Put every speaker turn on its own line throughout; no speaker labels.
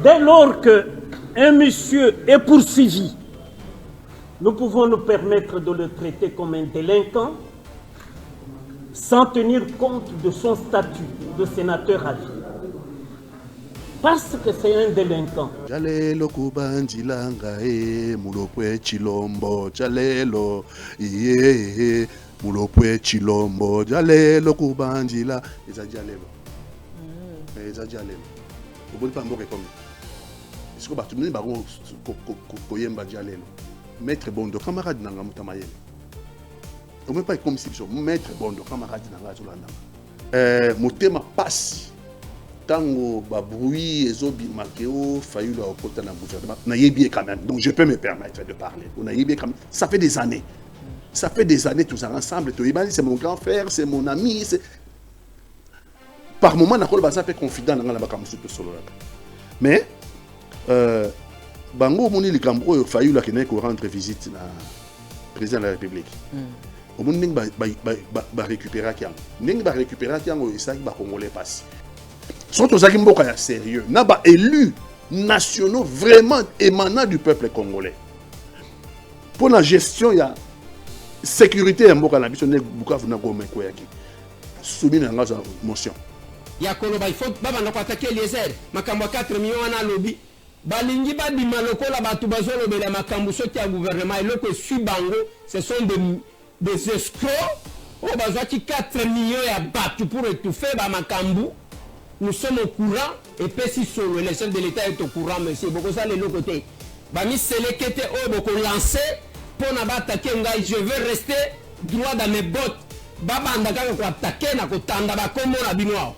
Dès lors qu'un monsieur est poursuivi, nous pouvons nous permettre de le traiter comme un délinquant sans tenir compte de son statut de sénateur à vie. Parce que c'est un délinquant.
Jalelo kubandilanga mulopwe chilombo jalelo mulopwe chilombo jalelo kubandila eza jalelo eza jalelo oboli pa mboke comme est-ce que batu mini bango koyemba jalelo maître bondo camarade nanga mutamayele on même pas comme si maître bondo camarade nanga zolanda motema passe tango babrouille ezobi makeo fayulu okota na gouvernement na yebi quand même, donc je peux me permettre de parler. On a yebi quand même, ça fait des années tous ensemble, c'est mon grand frère, c'est mon ami, c'est par moment na kolo baza fait confident na ngala bakamusu to solo. Mais bango moni likambo oyo fayulu akene ko rendre visite na président de la République. Au monde ning ba récupérer kiango. Ning ba récupérer kiango isaki ba congolais passe. Sont aux Akimboka sérieux, n'a pas élus nationaux vraiment émanant du peuple congolais. Pour la gestion, il y a sécurité et Mboka Nabiso ne Bukavu na Gome Koyaki. Soumis à la motion.
Il y a Koloba, il faut attaquer les airs. Makambo 4 millions en lobby. Balingi ba di maloko la batubazo lobe la makambo soti à gouvernement et loko subango, ce sont des escrocs. Oh bazaki 4 millions à battu pour étouffer ba makambo. Nous sommes au courant, et puis si le chef de l'État est au courant, monsieur, beaucoup ça, les deux côtés. Bami Selekete, beaucoup lancé, pour attaquer, je veux rester droit dans mes bottes. Baba Andaka, pour attaquer, na kotanda, comme la binois.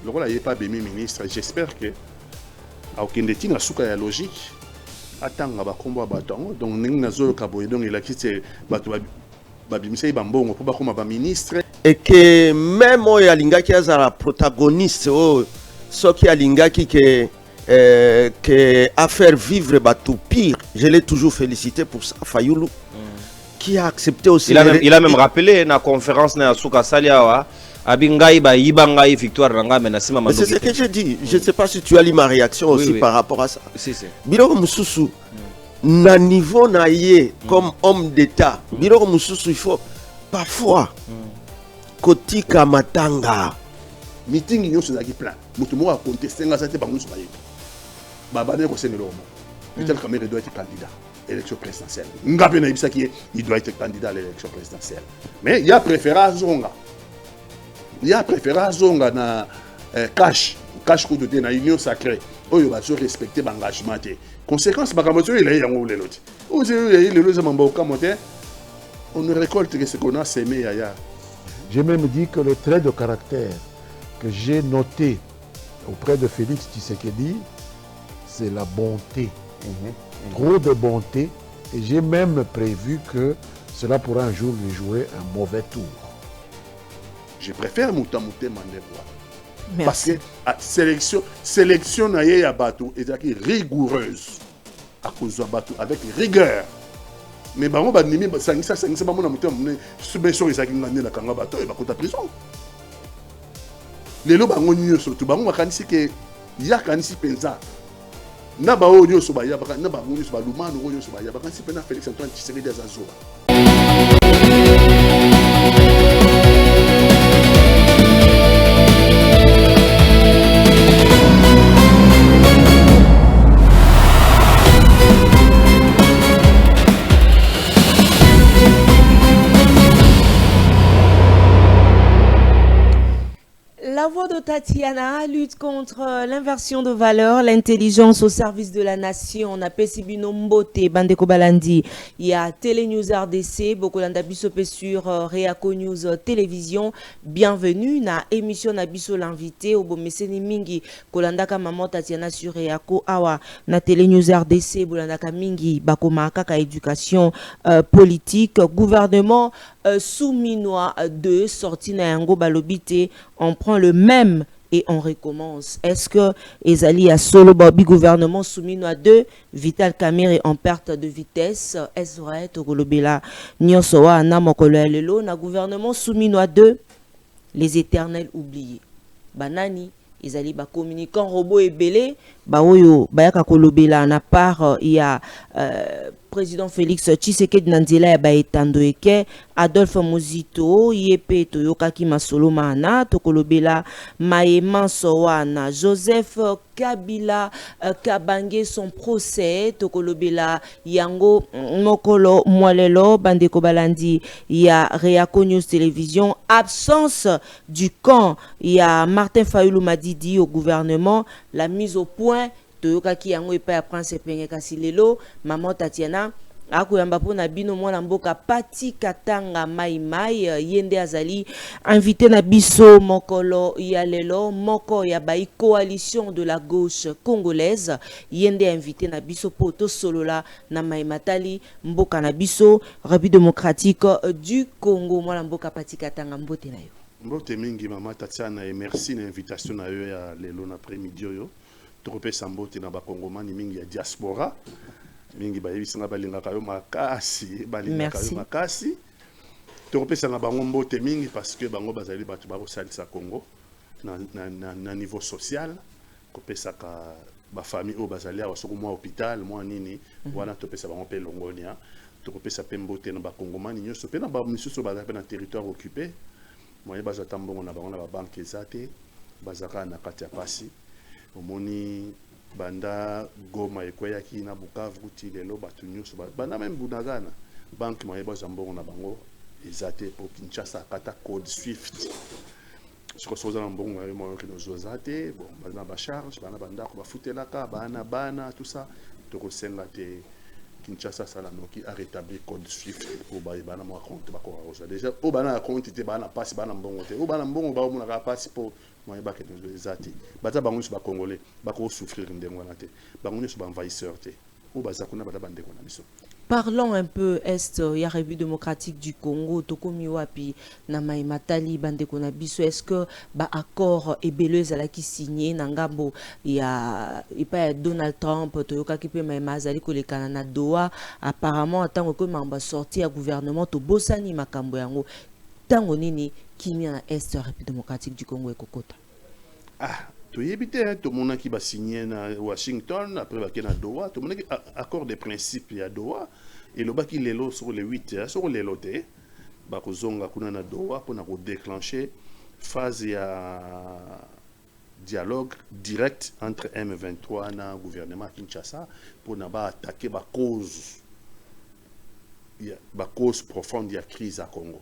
Le rôle n'est pas bémi ministre, j'espère que, à aucun des titres, la ya logique, attends, ba combo baton, donc n'eng nazo kaboy, donc il a quitté, babimse bambongo, pour bakoma ba ministre.
Et que même au Yalingaki a protagoniste, ce qui Yalingaki que a faire vivre tout pire, je l'ai toujours félicité pour ça, Fayulu, qui a accepté aussi.
Il a même rappelé dans la conférence na Souka Saliawa, Abingai ba Ibangai victoire ranga menasima Mandoki.
C'est ce que je dis. Je ne sais pas si tu as lu ma réaction aussi par rapport à ça.
Si si.
Biloko Mususu, na niveau na yé comme homme d'État, Biloko Mususu il faut parfois. Kotika matanga
meeting yo se zaki plan mutu mo a contester nga zate bango so baye baba ne ko senelo mo Vital Kamerhe doit être candidat à l'élection présidentielle ngape na ibisa ki il doit être candidat à l'élection présidentielle mais il y a préférence zonga na cash ko de na union sacrée oyo ba so respecter l'engagement té conséquence ba kamoto il y a yango leloti o se il le za mamba okamote on ne récolte que ce qu'on a semé ailleurs.
J'ai même dit que le trait de caractère que j'ai noté auprès de Félix Tshisekedi, c'est la bonté. Trop de bonté. Et j'ai même prévu que cela pourra un jour lui jouer un mauvais tour.
Je préfère Moutamouté Mandela. Parce que la sélection naye ya bateau est rigoureuse. À cause de bateau, avec rigueur. Mais bah on va nimi sangisa ba mona muté mone subvention ezaki ngane la kanga bato e bakota prison lelo bango nyonso to bango makanisi ke ya kanisi penza na ba o nyonso ba ya baka na ba nyonso ba lumano o nyonso ba ya baka si pena Félix Antoine Tshisekedi azazoba.
La voix de Tatiana lutte contre l'inversion de valeurs, l'intelligence au service de la nation. On appelle Sibino Mbote, Bandeko Balandi. Il y a Télé News RDC, Bokolanda Bissopé sur Reaco News Télévision. Bienvenue na émission na Bisso l'invité au Bomeseni Mingi, Kolandaka Maman Tatiana sur Reaco Awa, na Télé News RDC, Bolandaka Mingi, Bakoma Kaka éducation politique, gouvernement sous-minois 2, sorti na Yango Balobité, on prend le même et on recommence. Est-ce que Ezali a solo Bobby gouvernement sous-minois 2, Vital Kamerhe en perte de vitesse, Ezraï Togolobela, Nyosoa, Namokolo Lelo, na gouvernement sous-minois 2, les éternels oubliés. Banani, ezali ba communicant robot ebele ba oyo bayaka kolobela na part ya président Félix Tshisekedi Nzela ya baetando eke Adolphe Muzito yepe toyokaki masolo mana tokolobela Maema Sowana Joseph Kabila Kabange son procès tokolobela yango mokolo mwalelo bandeko balandi ya Reaco News Télévision absence du camp ya Martin Fayulu Madidi au gouvernement la mise au point toyokaki yango epa ya Prince Penge kasi lelo maman Tatiana akoyamba pona bino mwana mboka Pati Katanga Mai yende azali invité na biso mokolo ya lelo moko ya bai coalition de la gauche congolaise yende invité na biso poto solola na Mai Matali mboka na biso République démocratique du Congo mwana mboka Pati Katanga mbote na yo
mbote mingi maman Tatiana et merci na invitation na yo ya lelo na après-midi yo tropesa mbote na bakongomani mingi ya diaspora mingi bayebisanga balingaka yo makasi balingaka yo makasi tropesa na bango mbote mingi parce que bango bazali bato bakosalisa Congo na niveau social kopesaka bafamille oyo bazali awa soko mwa hôpital mwa nini wana topesa bango mpe longonia tokopesa mpe mbote na bakongomani nyonso mpe na bamisusu bazali mpe na territoire occupé moye bazata mbongo na bango na babanke eza te bazaka na kati ya pasi omoni banda Goma ekweyaki na Bukavu ti lelo batu nyonso banda même Bunagana banque moye bazwa mbongo na bango eza te po Kinshasa akata code Swift siko soza na mbongo ya moyo kino zoza te bon bana ba charge bana bandako bafutelaka bana tout ça tokosenga te Kinshasa sala noki a rétabli code Swift pour bana mo compte ba ko rosa déjà o bana compte te bana passe bana mbongo te o bana mbongo ba mo na passe pour moi ba ke ezati baza bango ba congolais ba ko souffrir ndengo na te bango nyso ba envahisseur te o baza kuna bata bande ko na biso.
Parlons un peu est ya République démocratique du Congo tokomi wapi na Mai Matali bande ko na biso est-ce que ba accord ebeleuse ala ki signé na ngambo ya ipa Donald Trump toyoka ki pe Mai Mazali kolekana na Doha apparemment atango ko mamba sorti ya gouvernement to bosani makambo yango tango nini kimia na est ya République démocratique du Congo ekokota
toyebi te tomona ki ba signé na Washington après ba ke na Doha tomona ki accord de principe ya Doha et le baki lelo sur le 8 sur lelo te ba kozonga kuna na Doha pour na ko déclencher phase ya dialogue direct entre M23 na gouvernement Kinshasa pour na ba attaquer ba cause profonde ya crise à Congo.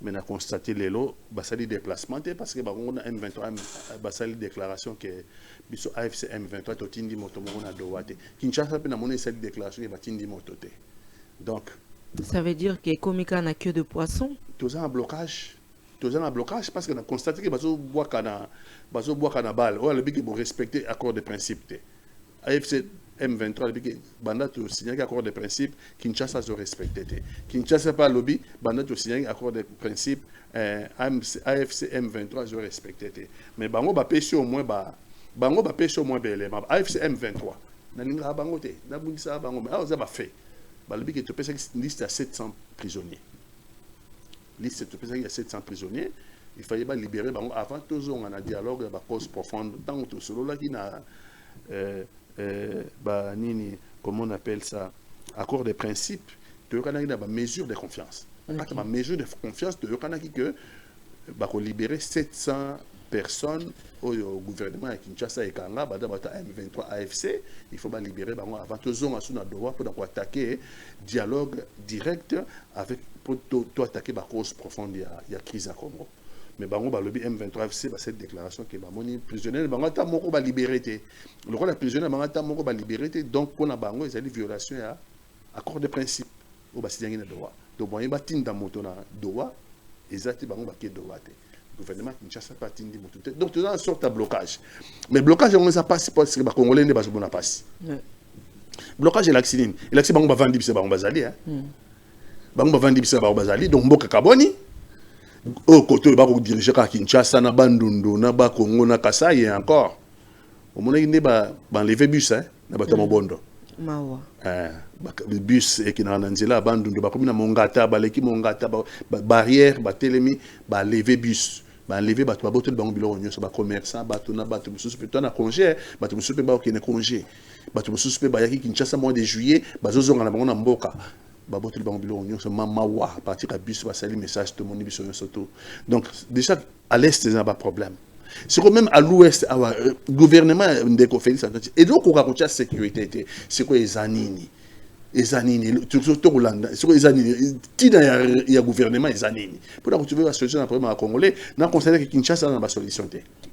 Mais on a constaté lelo basali déplacement parce que on a M23 basali déclaration que biso AFC M23 totindi moto na Doha te Kinshasa pe na mona cette déclaration que batindi moto te donc
ça veut dire que komika na queue de poisson
tous un blocage parce que on a constaté que bazo bois kana balle on a le big pour respecter accord de principe te AFC M23 le banda to signé accord de principe Kinshasa zo respecté te Kinshasa pas lobby banda to signé accord de principe AFC M23 zo respecté te mais bango ba pêcher au moins belé AFC M23 na ninga bango te na bundisa bango mais ça ba fait ba lobby que to pesa liste à 700 prisonniers liste to pesa il y a 700 prisonniers il fallait pas libérer bango avant toujours on a dialogue ba cause profonde tant to solo là qui na nini, comment on appelle ça, accord de principe, tu as une mesure de confiance. Une mesure de confiance, tu as que libérer 700 personnes au gouvernement à Kinshasa et Kanga, M23 AFC, il faut libérer avant tout ça pour attaquer dialogue direct avec pour attaquer la cause profonde de la crise à Congo. Mais bango ba lobby M23 FC ba cette déclaration que ba moni prisonnier bango ta moko ba liberté le rôle la prisonnier bango ta moko ba liberté donc pour na bango ils a violation ya accord de principe au ba signé na Doha donc bon ba tinda moto na Doha ezati bango ba ke Doha te gouvernement Kinshasa pas tindi moto te donc tu as une sorte de blocage mais blocage on ça passe parce que ba congolais ne ba bona passe blocage l'accident et l'accident bango ba vandi bise bango bazali bango ba vandi bise bango bazali donc mboka kaboni au côté ba ko diriger ka Kinshasa na Bandundu na ba Congo na Kasai et encore au moment inde ba enlever bus na ba Tamobondo
mawa
bus et qui na nzela Bandundu ba komi na Mongata ba leki Mongata ba barrière ba telemi ba lever bus ba enlever bato ba botel bango biloko nyonso ba commerçant bato na bato mususu pe na congé bato mususu pe ba okene congé bato mususu pe ba yaki Kinshasa mois de juillet bazozonga na bango na mboka ba botel bango biloko nyonso mama wa partir à bus ba sali message to moni biso nyonso to. Donc déjà à l'est ils ont pas problème. C'est quand même à l'ouest le gouvernement ndeko Félix Antoine et donc on a sécurité c'est quoi les anini tout Hollande c'est quoi les anini tina ya gouvernement les anini pour trouver la solution à problème congolais n'a considéré que Kinshasa n'a pas solution.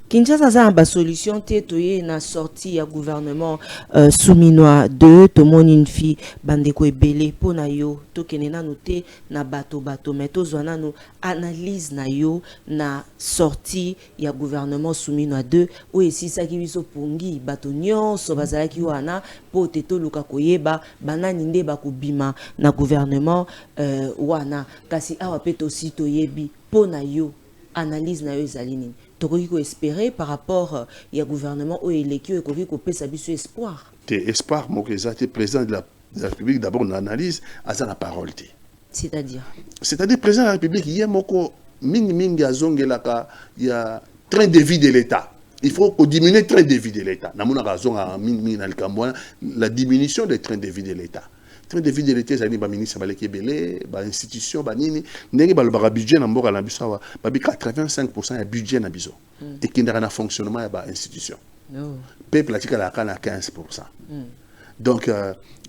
Kinshasa a une solution tétoye na sortie ya gouvernement souminois de to une fille bandeko ebele pona yo to kenena noté na bato mais to zwana no analyse na yo na sortie ya gouvernement souminois 2 o esisa ki biso pongi bato nyonso bazalaki wana po teto luka koyeba banani nde bakubima na gouvernement wana kasi awa pe to sito yebi pona yo analyse na yo ezali nini tokoki ko espérer par rapport au gouvernement au élection et koki ko pesa biso espoir.
Espoir mo que ça président de la République d'abord on analyse à la parole.
C'est-à-dire
président de la République hier moko mingi azongelaka ya train de vie de l'État. Il faut diminuer le train de vie de l'État. Namona azonga mingi na likambo la diminution des trains de vie de l'État. Train de vie de l'État zali ba ministre baleki belé ba institution ba nini ndenge ba le budget na mboka na biso wa ba 85% ya budget na biso et qui na fonctionnement ya ba institution peuple atika la kana 15%. Donc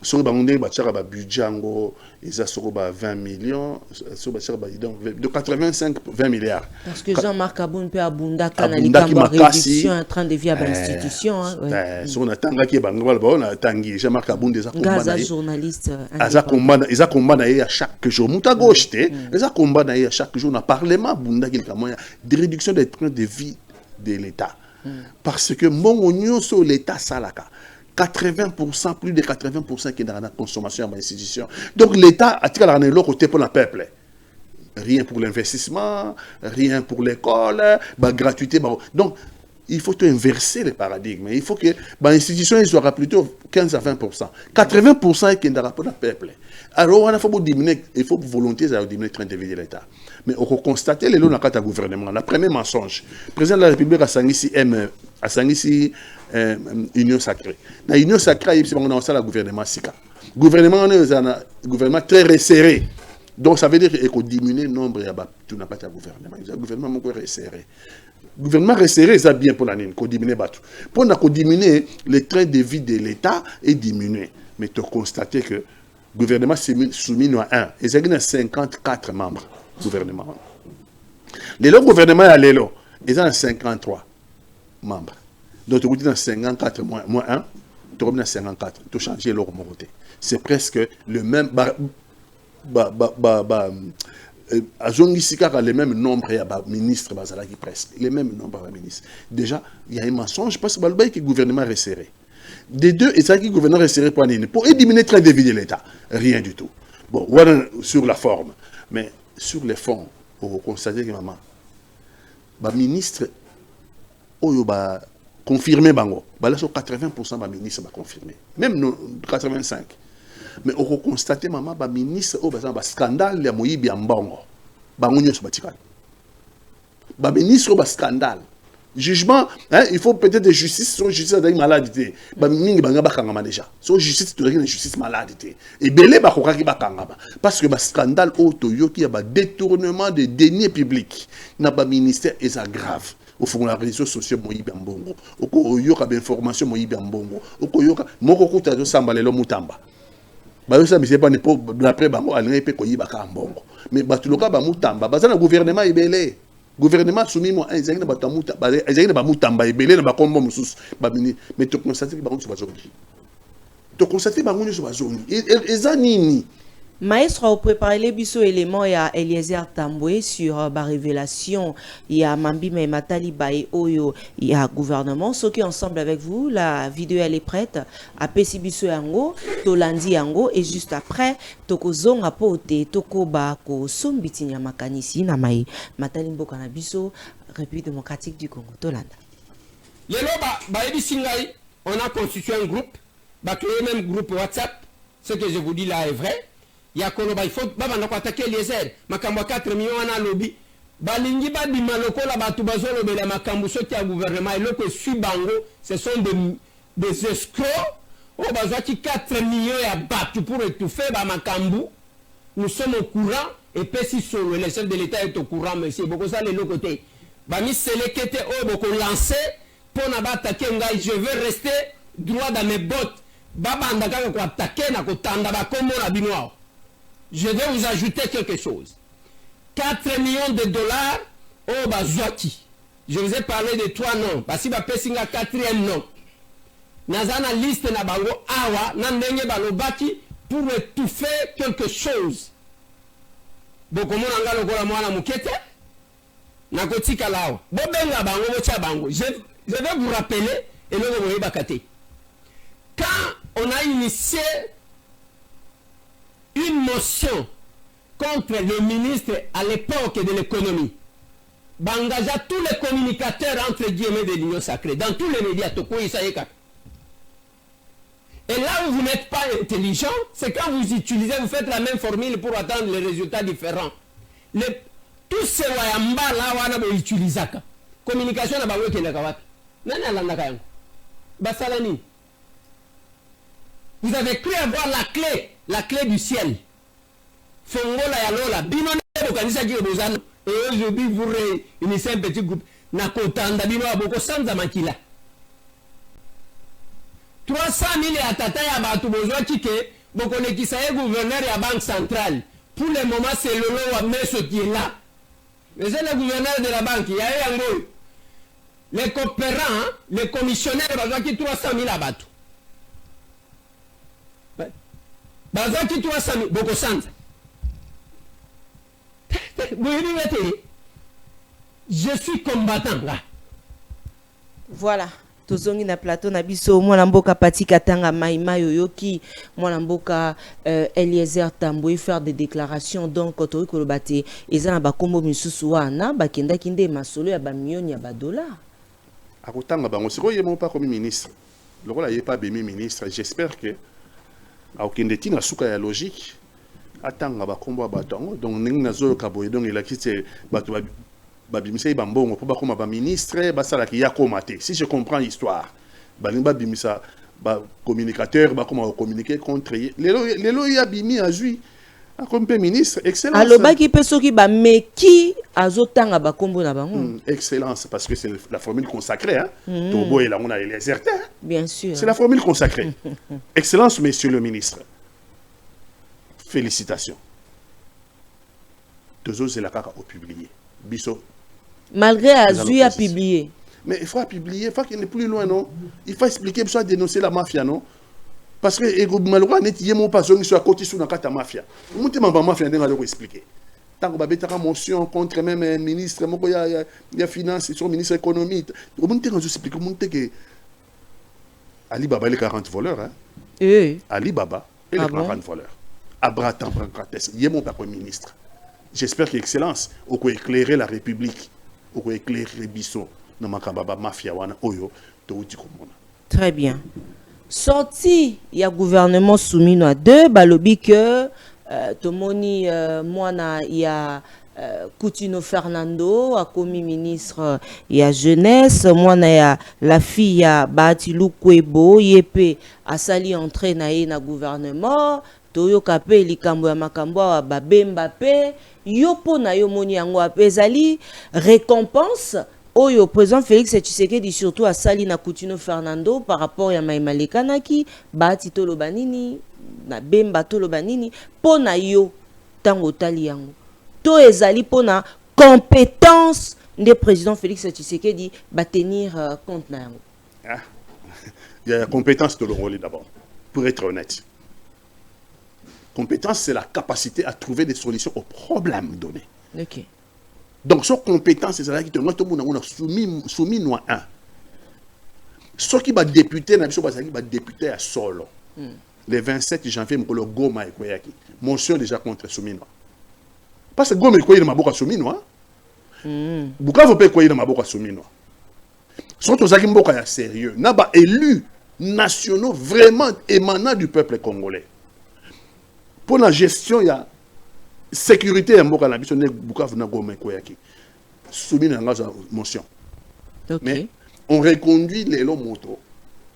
sur ba ndenge ba tsaka ba budget ngo eza soko ba 20 millions sur ba tsaka ba donc de 85 20 milliards
parce que Jean-Marc Aboun peut abunda kana likambo réduction en train de vie à institution
sur na tanga ki ba ngwa ba na tangi Jean-Marc Aboun des
combat journaliste
eza combat na à chaque jour muta gauche te eza combat na à chaque jour na parlement bunda ki moyen de réduction des trains de vie de l'État parce que mon nyonso l'État salaka 80%, plus de 80% qui est dans la consommation de l'institution. Donc l'État a tiré le côté pour le peuple. Rien pour l'investissement, rien pour l'école, gratuité. Donc il faut inverser le paradigme. Il faut que l'institution soit plutôt 15 à 20%. 80% qui est dans le peuple. Alors il faut diminuer, il faut volonté de diminuer le train de vie de l'État. Mais on constate les lois dans le gouvernement. Le premier mensonge, le président de la République a sangisi union sacrée. Dans l'union sacrée, on a le gouvernement sika. Le gouvernement très resserré. Donc ça veut dire qu'il faut diminuer le nombre de n'a pas de gouvernement. Le gouvernement est resserré. Le gouvernement resserré, c'est bien pour l'année, qu'on diminue tout. Pour diminuer le train de vie de l'État est diminué. Mais tu as constaté que le gouvernement soumis à 1. Il y a 54 membres du gouvernement. Le gouvernement est allé là. Ils ont 53 membres. Donc, tu as dans 54 moins 1, tu as dans 54. Tu as changé leur côté. C'est presque le même. Le même nombre de ministres, presque. Le même nombre de ministres. Déjà, il y a un mensonge parce que le gouvernement est resserré. Des deux, et ça qui le gouvernement est resserré pour éliminer le train de vie de l'État. Rien du tout. Bon, voilà sur la forme. Mais sur les fonds, pour constater que maman, le ministre, confirmé bango là sur 80% ba ministre ba confirmé même 85 mais on constate maman ba ministre ba scandale ya moyibi ya mbongo bango nyonso batikala ba ministre ba scandale jugement il faut peut-être de justice sur justice avec maladie ba mingi banga bakangama déjà sur justice to une justice maladie et belé ba kokaki bakangama parce que ba scandale otoyoki ya ba détournement de deniers publics na ba ministère est grave au fond la réseaux sociaux moyibi mbongo oko yoka ba information moyibi mbongo oko yoka moko kuta zo samba lelo mutamba ba yo sabi c'est pas ne pas d'après bango alinga pe koyiba ka mbongo mais batuloka ba mutamba bazana gouvernement ibele gouvernement soumis moi ezali na batamuta ezali ba mutamba ibele na ba kombo mususu ba mini mais to constater que bango so bazongi to constater bango so bazongi ezanini.
Maestro, vous préparez les biso éléments, il y a Eliezer Tamboué sur la révélation, il y a Mambi Matali Baye Oyo, il y a gouvernement, ceux qui ensemble avec vous, la vidéo elle est prête, à Pessi biso yango, Tolandi yango, et juste après, Toko Zong apote, Toko Bako, Sombitinya Makanisi, Namae, Matali Mboka na biso, République démocratique du Congo, Tolanda.
Lelo Baebi Singai, on a constitué un groupe, créé même groupe WhatsApp, ce que je vous dis là est vrai. Il y a il faut attaquer les airs. Makambo 4 millions à lobby. balingi badima lokola batu bazolobela makambo soki ya gouvernement eloko esui bango, ce sont des escrocs. Oh, bazwaki 4 millions ya batu pour étouffer ba makambu. Nous sommes au courant et puis si solo le chef de l'État est au courant, monsieur beaucoup ça les côté bami selekete o boko lancer pour na attaquer ngai, je veux rester droit dans mes bottes. Baba ndaka ko attaquer na ko tanda ba komo na binoa. Je vais vous ajouter quelque chose. 4 millions de dollars au bazwaki. Je vous ai parlé de 3 noms. Parce que ba pesinga 4e nom. Nazana liste na bango awa na ndenge balobaki pour étouffer quelque chose. Bokomo nanga lokola mwana mukete na kotika lao. Bobenga bango bocha bango. Je vais vous rappeler et le vous bakate. Quand on a initié une motion contre le ministre à l'époque de l'économie, bangagea tous les communicateurs entre guillemets de l'Union sacrée, dans tous les médias, et là où vous n'êtes pas intelligent, c'est quand vous utilisez, vous faites la même formule pour atteindre les résultats différents. Tous ces wayamba là, wana bo utilisaka. Communication na bawe kelaka wapi. Nani alandaka yango? Basalani. Vous avez cru avoir la clé du ciel. Fongola ya lola, bino ne kanisa ki obozana. Et aujourd'hui vous réunissez un petit groupe na kotanda bino aboko sanza makila. 300 000 ya tata ya batu bozwa kike boko nekisa ye gouverneur ya banque centrale. Pour le moment c'est Lolo wa meso qui est là. Mais c'est le gouverneur de la banque, il y a yango. Les coopérants, les commissionnaires bazwa ki 300 000 à batu. Bazwa ki 300 000 boko sanza. Je suis combattant là.
Voilà. Tozongi na plateau na biso mwana mboka Pati Katanga Maïma yoyoki mwana mboka Eliezer Tamboui faire des déclarations donc kotori kolobate eza na bakombo misusu wana bakenda kinde masolo ya ba millions ya ba dollars.
Akutanga bango siko yemo pas comme ministre. Lokola yé pas bemi ministre, j'espère que akende tina suka ya logique. Atanga bakombo batango donc ningi nazo kaboye donc il a quitté bato babimisa bambongo pour bakoma ba ministre basala ki yakoma te. Si je comprends l'histoire, balimba bimisa ba communicateur bakoma communiquer contre lelo ya bimi azui comme ministre excellence.
Alobaki pesoki ba meki azotanga bakombo na bango.
Excellence parce que c'est la formule consacrée hein. Tobo et là on a les certains.
Bien sûr.
C'est la formule consacrée. Excellence monsieur le ministre. Félicitations. Deux autres, c'est la caca au publié. Bisso.
Malgré Azui a publié.
Mais il faut publier, il faut qu'il n'est plus loin, non? Il faut expliquer, il faut dénoncer la mafia, non? Parce que malheureusement, il y a mon patron sur la côté sous la mafia. Vous ne pouvez pas mafia, vous devez expliquer. Tant que vous avez une motion contre même un ministre, il y a finance, sur le ministre de l'économie. Vous devez expliquer, vous devez que Ali Baba, les 40 voleurs, hein? Ali Baba, et les 40 voleurs. Abratan Brancates, il y a mon premier ministre. J'espère qu'Excellence, vous pouvez éclairer la République, vous pouvez éclairer Bissot, dans ma mafia, oyo,
très bien. Sorti, il y a gouvernement soumis à 2, balobi que Tomoni, moi, il y a Coutinho Fernando, a commis ministre, il y a jeunesse, moi, il y a la fille, il y a Batilou Kwebo, Yepé, a sali entré na gouvernement. Toyo kape likambo ya makambo wa babemba pe yopo na yo moni yango apezali récompense oyo président Félix Tshisekedi surtout a sali na Coutinho Fernando par rapport ya Maïma Lekanaki bati tolo banini na bemba tolo banini pona yo tango tali yango to ezali pona compétence de président Félix Tshisekedi ba tenir compte na yango.
Il y a la compétence de le rôle d'abord pour être honnête. Compétence, c'est la capacité à trouver des solutions aux problèmes donnés.
Ok.
Donc, cette compétence, c'est ça qui te dit que nous avons soumis nous à un. Ce qui va député, va député à solo. Le 27 janvier, je vais Goma et Koyaki. Motion déjà contre Souminois. Parce que Goma et Koyaki, je vais Souminois. Pourquoi vous pouvez Koyaki, je vais Souminois. Sont aux Akimboka sérieux. N'a pas élus nationaux vraiment émanant du peuple congolais. Pour la gestion, il y a sécurité en Boka Nabiso, Bukavu na Goma Koyaki. soumis à une motion.
Ok.
Mais on reconduit les lots moto,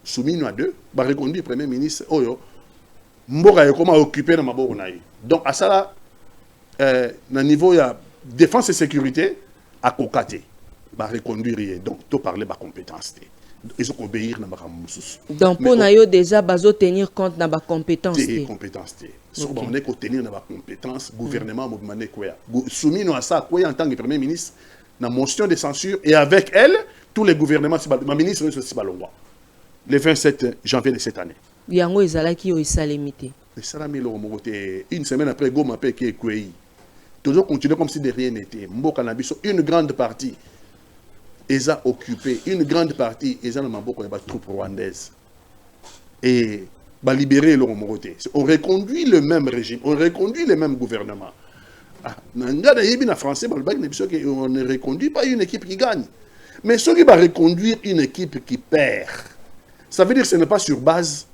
soumis à deux, on reconduit le Premier ministre, Mboka est comment occupé dans ma bourre. Donc, à ça là, dans le niveau de défense et sécurité, à Kokate, on reconduire, donc, tout parler de compétence. Ils ont obéir dans ma
donc, pour nous, déjà, bazo tenir compte de la compétence.
Des compétences. Si on est tenir dans la compétence, gouvernement, soumis à ça, en tant que Premier ministre, dans la motion de censure, et avec elle, tous les gouvernements, ma ministre, c'est Balongwa, le 27 janvier de cette année.
Yango ezala ki oisalemité.
Une semaine après, Go m'appelle qui est Kwei. Toujours continuer comme si de rien n'était. Mboka Nabiso, une grande partie, ils ont occupé, une grande partie, ils ont des troupes rwandaises. Et bah libérer leur Moroté. On reconduit le même régime, on reconduit le même gouvernement. On ne reconduit pas une équipe qui gagne. Mais ceux qui vont reconduire une équipe qui perd, ça veut dire que ce n'est pas sur base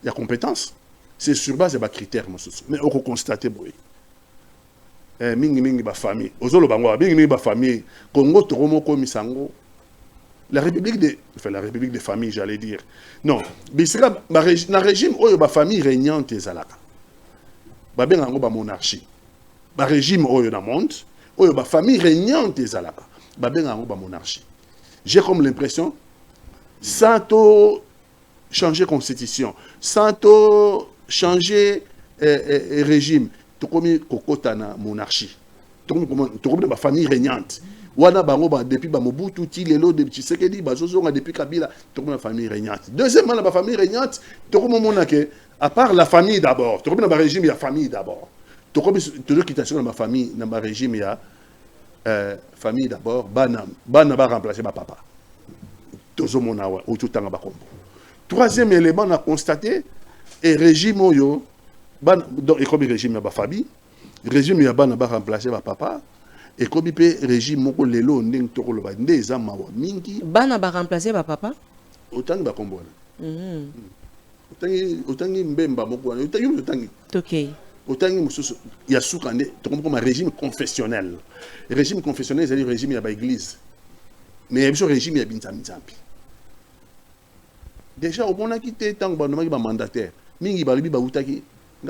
de la compétence, c'est sur base de critères. Mais on peut constater, mingi ba famille, ozolo bango, mingi ba famille, Congo Toromo Komisango, la République des familles, j'allais dire. Non, bisika na régime oyo ba famille régnante ezalaka. Ba bengango ba monarchie. Ba régime oyo na monde, oyo ba famille régnante ezalaka. Ba bengango ba monarchie. J'ai comme l'impression sans tout changer constitution, sans tout changer régime, tout comme kokotana monarchie, tout comme ma famille régnante. Wana bango depuis Mobutu Tilelo depuis Tshisekedi bazozonga depuis Kabila, tout comme la famille régnante. Deuxièmement la famille régnante, tout comme mona que à part la famille d'abord, tout comme dans le régime il y a famille d'abord. Tout comme toujours qui dans ma famille dans le régime il y a famille d'abord, bana va remplacer ma papa. Troisième élément, on a constaté, et régime oyo, et comme régime ya famille, régime ya bana va remplacer ma papa, et comme régime moko lelo ndeng tokolo ba ndeza mawa mingi.
Bana va remplacer ma papa?
Autant ba kombola. Autant mbemba moko, autant.
Ok.
Autant mususu ya sukande, comme régime confessionnel. Régime confessionnel, c'est-à-dire régime ya ba église. Mais il y a un régime qui est déjà, au moment où il y a un mandataire, il y a un mandataire, il y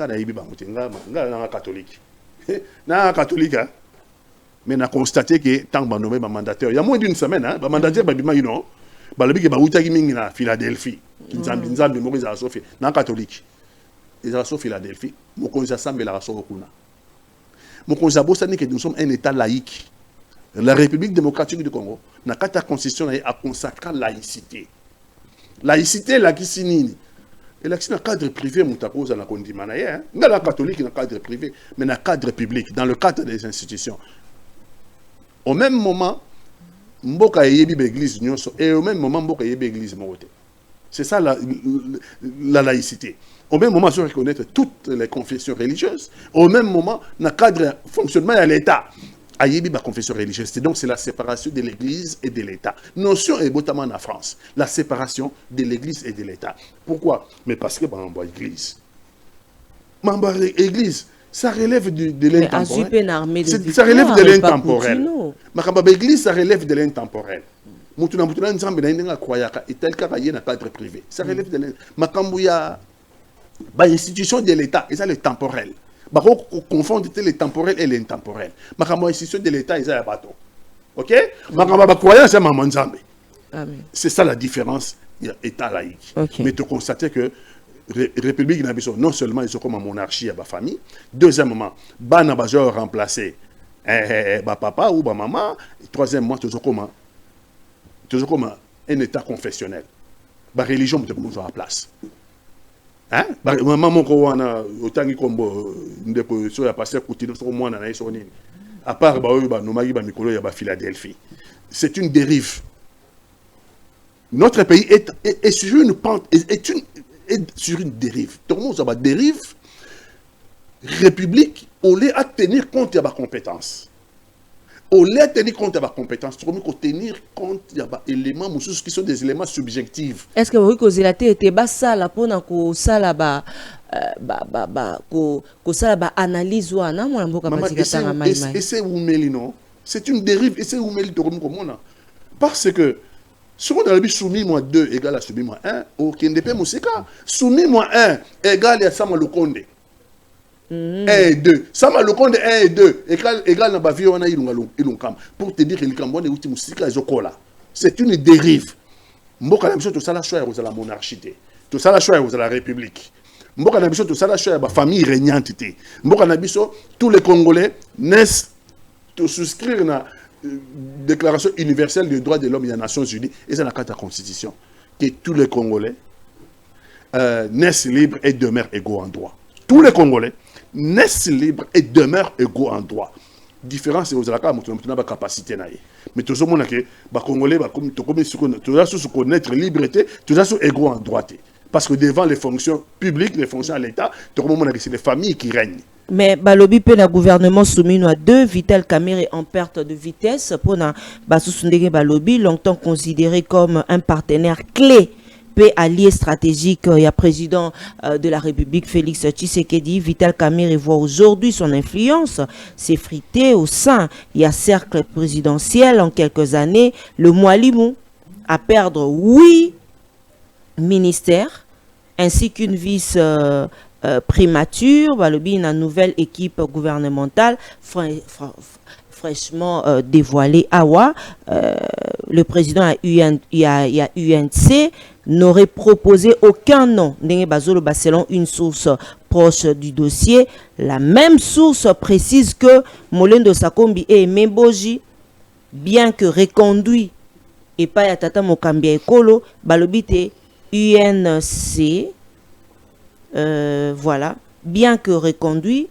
a un catholique. Il y a un catholique, mais on a constaté que tant que il y a un mandataire, il y a moins d'une semaine, un mandataire, il y a un Philadelphie, il y a un catholique. Il y a un Philadelphie, il y a un nous sommes un État laïque. La République démocratique du Congo n'a qu'à ta constitution à consacrer la laïcité. Laïcité, la kisinini. Et là, c'est un cadre privé, mon tapos, dans la condimanaïe. Dans la catholique, dans le cadre privé, mais dans le cadre public, dans le cadre des institutions. Au même moment, Mboka yebi l'église et au même moment, Mboka yebi l'église Moroté. C'est ça la laïcité. Au même moment, je reconnais toutes les confessions religieuses. Au même moment, dans le cadre fonctionnement de l'État. Ayebi ba confession religieuse. Donc c'est la séparation de l'Église et de l'État. Notion est notamment en France. La séparation de l'Église et de l'État. Pourquoi? Mais parce que Mamba Église. Mamba Église, ça relève de l'intemporel. Ça relève de l'intemporel. Mamba Église, ça relève de l'intemporel. Mutuna nzambe na ndinga kwayaka etel ka na cadre privé. Ça relève de l'intemporel. Ba institution de l'État, et ça le temporel. On confond le temporel et l'intemporel. Ma institution de l'État, ils ont un bateau. Ok? C'est ça la différence, État laïque. Okay. Mais tu constates que la République non seulement ils sont comme une monarchie à ma famille, deuxièmement, Bana Bajo remplacé papa ou maman, troisièmement, toujours comme un État confessionnel. La religion est à la place. Hein? Maman ko wana otangi kombo ndeko so ya passer kutino so mwana na iso nini à part ba oyo ba nomagi ba mikolo ya ba Philadelphie. C'est une dérive. Notre pays est sur une pente est sur une dérive. Tout le monde ça va dérive. République au lieu à tenir compte de la compétence. Au lieu de tenir compte de la compétence, il faut tenir compte des éléments qui sont des éléments subjectifs.
Est-ce que vous avez été basa la pour que ça là analyse ou
et c'est où melino C'est une dérive et c'est où me comme on. Parce que si on a soumis moins 2 égale à soumis moins 1, ok, ne peut pas soumis moins 1 égale à Sama Lukonde. 1 et 2. Sama Lukonde 1 et 2 égale à Bavio on a ilungam. Pour te dire que le Cambodge est ultime musika ezokola. C'est une dérive. Mboka na biso to sala choix aux la monarchie. To sala choix aux la république. Mboka na biso to sala choix ba famille régnante. Mboka na biso tous les Congolais naissent de souscrire la Déclaration universelle des droits de l'homme des Nations Unies, et c'est la carte de la Constitution, que tous les Congolais naissent libres et demeurent égaux en droit. Tous les Congolais naissent libres et demeurent égaux en droit. Différence, c'est que nous avons capacité. Mais tout le monde que les Congolais, tout ça sous connaître liberté, tout ça sous égaux en droit. Parce que devant les fonctions publiques, les fonctions à l'État, tout le monde c'est les familles qui règnent.
Mais balobi pe na gouvernement soumis à 2, Vital Kamerhe est en perte de vitesse pour na Basusundege balobi longtemps considéré comme un partenaire clé pe allié stratégique. Il y a président de la République Félix Tshisekedi. Vital Kamerhe voit aujourd'hui son influence s'effriter au sein il y a cercle présidentiel en quelques années. Le Mwalimou à perdre 8 ministères ainsi qu'une vice primature, balobi une nouvelle équipe gouvernementale fraîchement dévoilée. Awa, le président a UNC n'aurait proposé aucun nom. Selon une source proche du dossier, la même source précise que Molendo Sakombi et Memboji, bien que reconduit et pas ya tata Mokambia Ekolo, balobi te UNC. Voilà, bien que reconduit,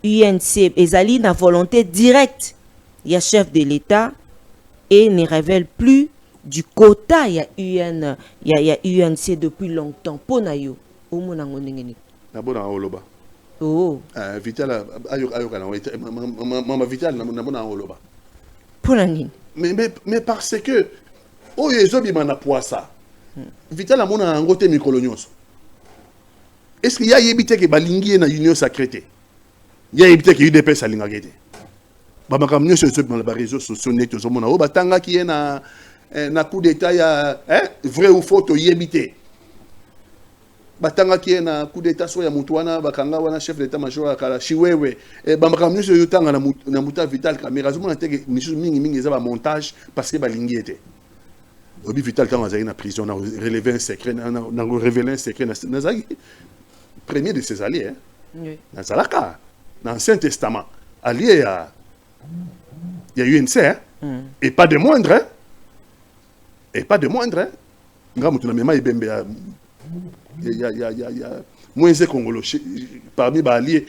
UNC Ezali n'a volonté directe. Il y a chef de l'État et ne révèle plus du quota. Il y a UNC depuis longtemps. Ponayo, omonango ndengeni.
Nabona oloba.
Oh.
Vital maman Vital nabona oloba.
Ponangini.
Mais parce que oyo ezobi mana poisa. Vital amona ngote mikolonyoso. Est-ce qu'il y a évité que balingi na union sacrée? Il y a évité que UDPS alingagete. Ba makamnyo sur les réseaux sociaux net zo mona o batanga ki est na coup d'état ya vrai ou faux to yebité. Batanga ki est na coup d'état so ya mutwana bakanga wana chef d'état major akala chiwewe ba makamnyo sur yotanga na muta Vital Kamerhe zo mona teke misu mingi za ba montage parce que balingi était. Obi Vital quand on a en prison on a relevé un secret on a révélé un secret premier de ses alliés, oui. Dans Zalaka, dans l'Ancien Testament, allié il y a UNC, et pas de moindre, hein. Et pas de moindre, hein. Il y a moins de Congolais parmi les alliés,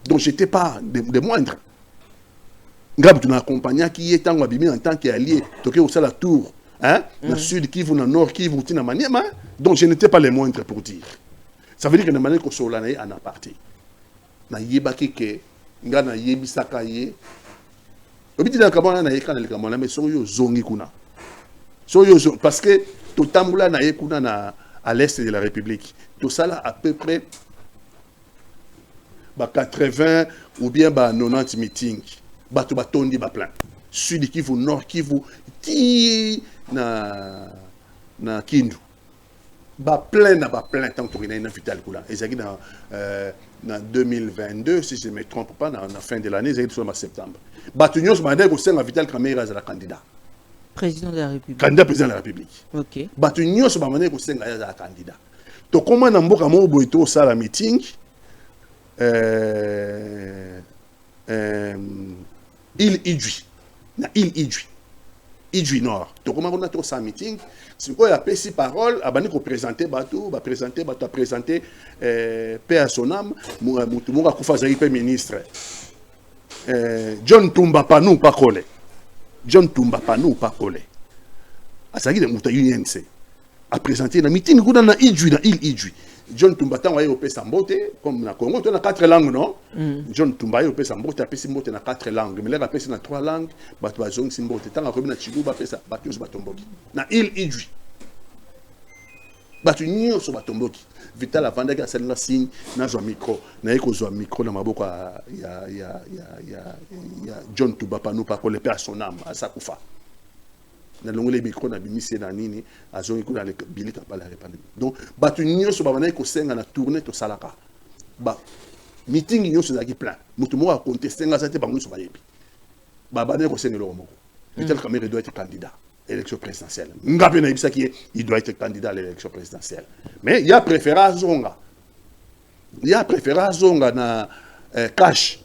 donc j'étais pas de moindre. Il y a un accompagnant qui est en tant qu'allié, qui est la tour. Hein? Dans le sud, Kivu, dans le nord, Kivu, dans Maniema. Donc je n'étais pas les moindres pour dire. Ça veut dire que dans manière que Solana est en aparté. Na yebaki ke ngana yebisaka ye. Obiti na kabana na yekana le kamana mais soyo zongi kuna. Soyo parce que to tambula na yekuna na à l'est de la République. Tout ça là à peu près 80 ou bien 90 meetings. Bato batondi ba plein. Sud Kivu, nord Kivu, ti na Kindu. Ba plein tant que na Vital Kula. Et c'est dans 2022 si je ne me trompe pas dans la fin de l'année, c'est en septembre. Batunios mandé au sein de Vital Kamerhe as la candidat.
Président de la République.
Candidat président de la République.
OK.
Batunios mandé au sein de la candidat. To comment na mboka mo boito ça la meeting il Idui. Na il Idui Nord. Donc comment on a tout ça meeting, c'est quoi il a pris parole, a bani ko présenter bateau, a présenter paix à son âme, mutumunga kufa zali pe ministre. John Tumba Panou pas collé. John Tumba Panou pas collé. Asagi de muta UNC. A présenté na meeting kuna na Idui na il Idui. John Tumba tango ayo pesa mbote comme na Congo on a 4 langues non. John Tumba ayo pesa mbote apesi mbote na 4 langues mais là apesi na 3 langues bato bazong simbote tango ko na Chiluba pesa bato batomboki na il Idui. Batu nyonso batomboki. Vital avandaki asalinga signe nazwa micro. Na ekozwa micro na maboko ya John Tubapanu pa ko le père son âme asakufa. Na longole micro na bimisi na nini azongi kuna le bilika pala repane. Donc batu nyonso babana ko senga na tourner to salaka. Ba meeting nyonso zaki plein. Mutu mo a contester nga sate bango so bayebi. Babana ko senga lo moko. Vital Kamerhe doit être candidat à l'élection présidentielle. Ngape na ibisa qui il doit être candidat à l'élection présidentielle. Mais il y a préférence zonga. Il y a préférence zonga na cash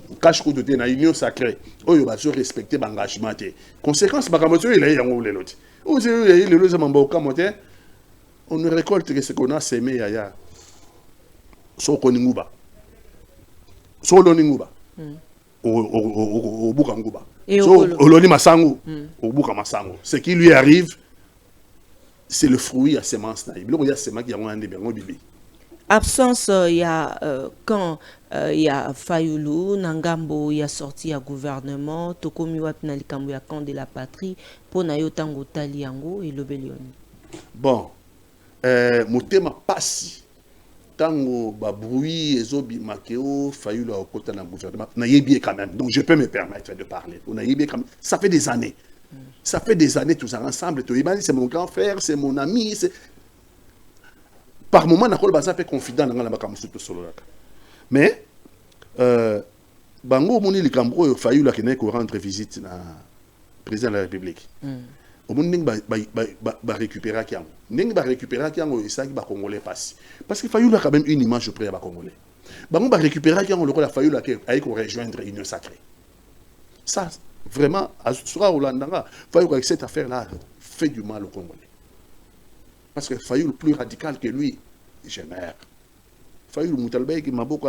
ko doté na union sacrée. Oyo ba so respecter l'engagement té. Conséquence bakamoto il est yango leloti. On ne récolte que ce qu'on a semé ya. So ko ninguba. So lo ninguba. Au buka nguba. So oloni masango au buka masango. Ce qui lui arrive c'est le fruit à semence na. Bilo ya semence yango ande bengo bibi.
Absence, il y a quand il y a Fayulu, Nangambo, il y a sorti à gouvernement, Tokomi Wapinali Kambu, il y a camp de la patrie, pour Nayotango Taliango et le Bélioni.
Bon, mon thème passe. Tango Babroui, Ezobi Makeo, Fayulu au côté d'un gouvernement, on a bien quand même. Donc je peux me permettre de parler. On a bien quand même. Ça fait des années. Ça fait des années tous ensemble. C'est mon grand frère, c'est mon ami. Par moment, on a fait confident dans la makamoussou solo. Mais, Bango Moni Likambro, Fayulu qui n'est qu'au rendre visite à président de la République. Au monde va récupérer à Kiango. Ning va récupérer à Kiango et ça qui va Congolais passe. Parce qu'il Fayulu a quand même une image auprès de Congolais. Bango va récupérer à Kiango le rôle de Fayulu qui a rejoindre l'Union sacrée. Ça, vraiment, à Soura Olandanga, Fayulu avec cette affaire-là fait du mal aux Congolais. Parce que Fayulu plus radical que lui, j'aimerais. Fayulu Moutalbey qui m'a beaucoup